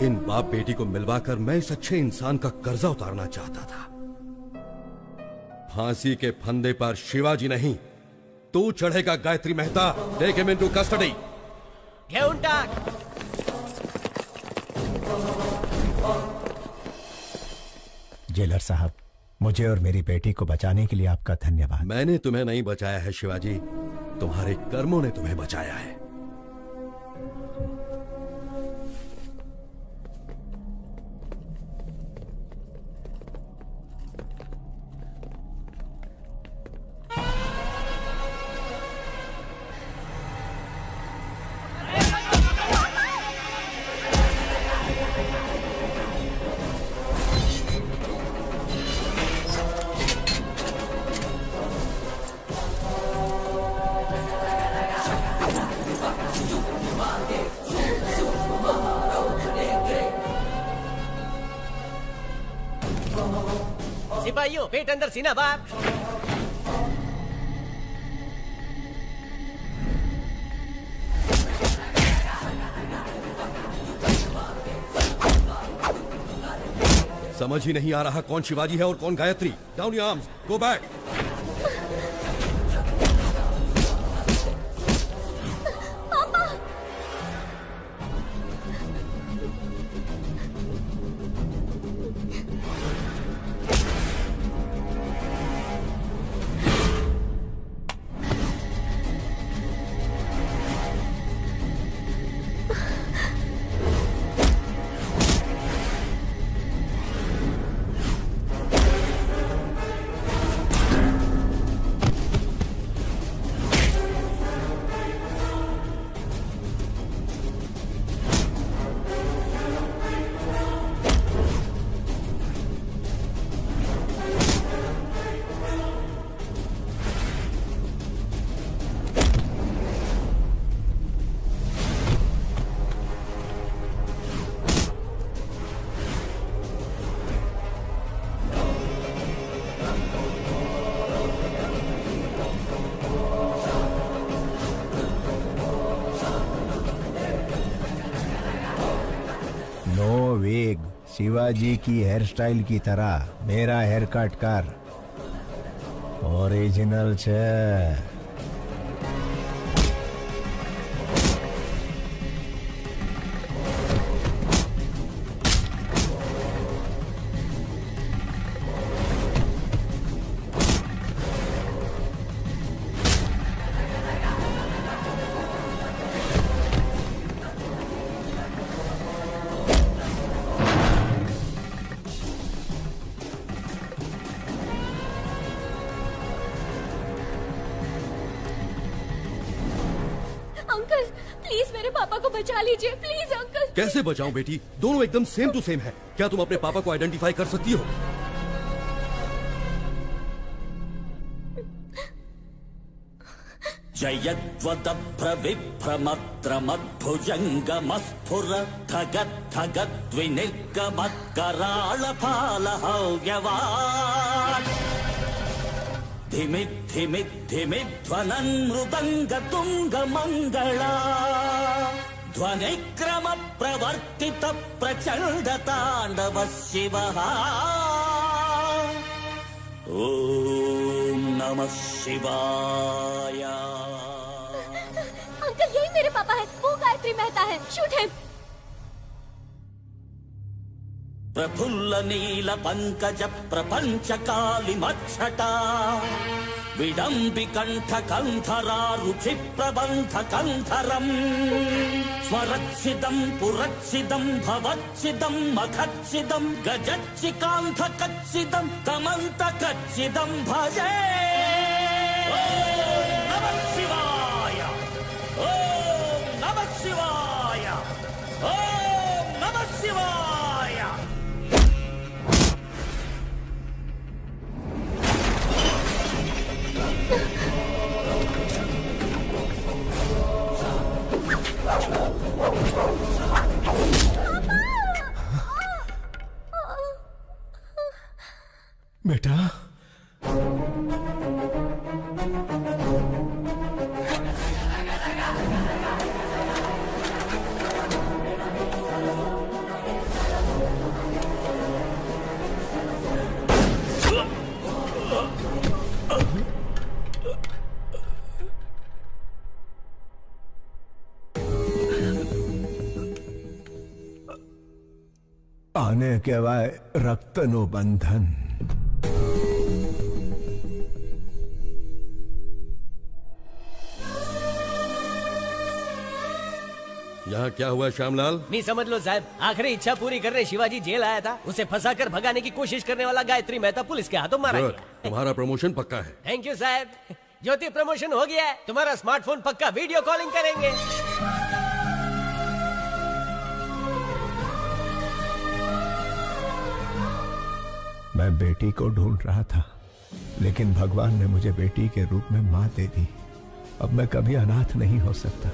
इन बाप बेटी को मिलवाकर मैं इस अच्छे इंसान का कर्जा उतारना चाहता था। फांसी के फंदे पर शिवाजी नहीं, तू चढ़ेगा Gayatri Mehta. Take him into custody. घेऊन टाक। जेलर साहब, मुझे और मेरी बेटी को बचाने के लिए आपका धन्यवाद। मैंने तुम्हें नहीं बचाया है शिवाजी, तुम्हारे कर्मों ने तुम्हें बचाया है। सिपाहियों, पेट अंदर सीना बाहर। समझ ही नहीं आ रहा कौन शिवाजी है और कौन Gayatri. Down your arms, go back. Shivaji की हेयर स्टाइल की तरह मेरा हेयर कट कर। ओरिजिनल छे। Please uncle. कैसे बचाऊं बेटी? दोनों एकदम सेम टू सेम है। क्या तुम अपने पापा को आइडेंटिफाई कर सकती हो? धिमिध्वनन् मृदंग तुंग मंगला ध्वनिक्रम प्रवर्तित प्रचंड तांडव शिवः। ओम नमः शिवाय। अंकल यही मेरे पापा है, वो गायत्री मेहता है। Shoot him. प्रफुल्ल नील पंकज प्रपंच काली मच्छटा विडम्बि कंठ कंधरा रुचि प्रबंध कंधरम स्वरच्छिदं पुरच्छिदं भवच्छिदं मखच्छिदं गजच्छिकांध कच्छिदं तमंत कच्छिदं भजे। ओम नमः शिवाय, ओम नमः शिवाय, ओम नमः शिवाय। बेटा, आने के वाय रक्तनु बंधन। यहाँ क्या हुआ श्यामलाल? नहीं समझ लो साहब, आखिरी इच्छा पूरी करने शिवाजी जेल आया था। उसे फंसाकर भगाने की कोशिश करने वाला गायत्री मेहता पुलिस के हाथों मारा गया। तुम्हारा प्रमोशन पक्का है। थैंक यू साहब। ज्योति प्रमोशन हो गया है। तुम्हारा स्मार्टफोन पक्का वीडियो कॉलिंग करेंगे। मैं बेटी को ढूंढ रहा था, लेकिन भगवान ने मुझे बेटी के रूप में माँ दे दी। अब मैं कभी अनाथ नहीं हो सकता।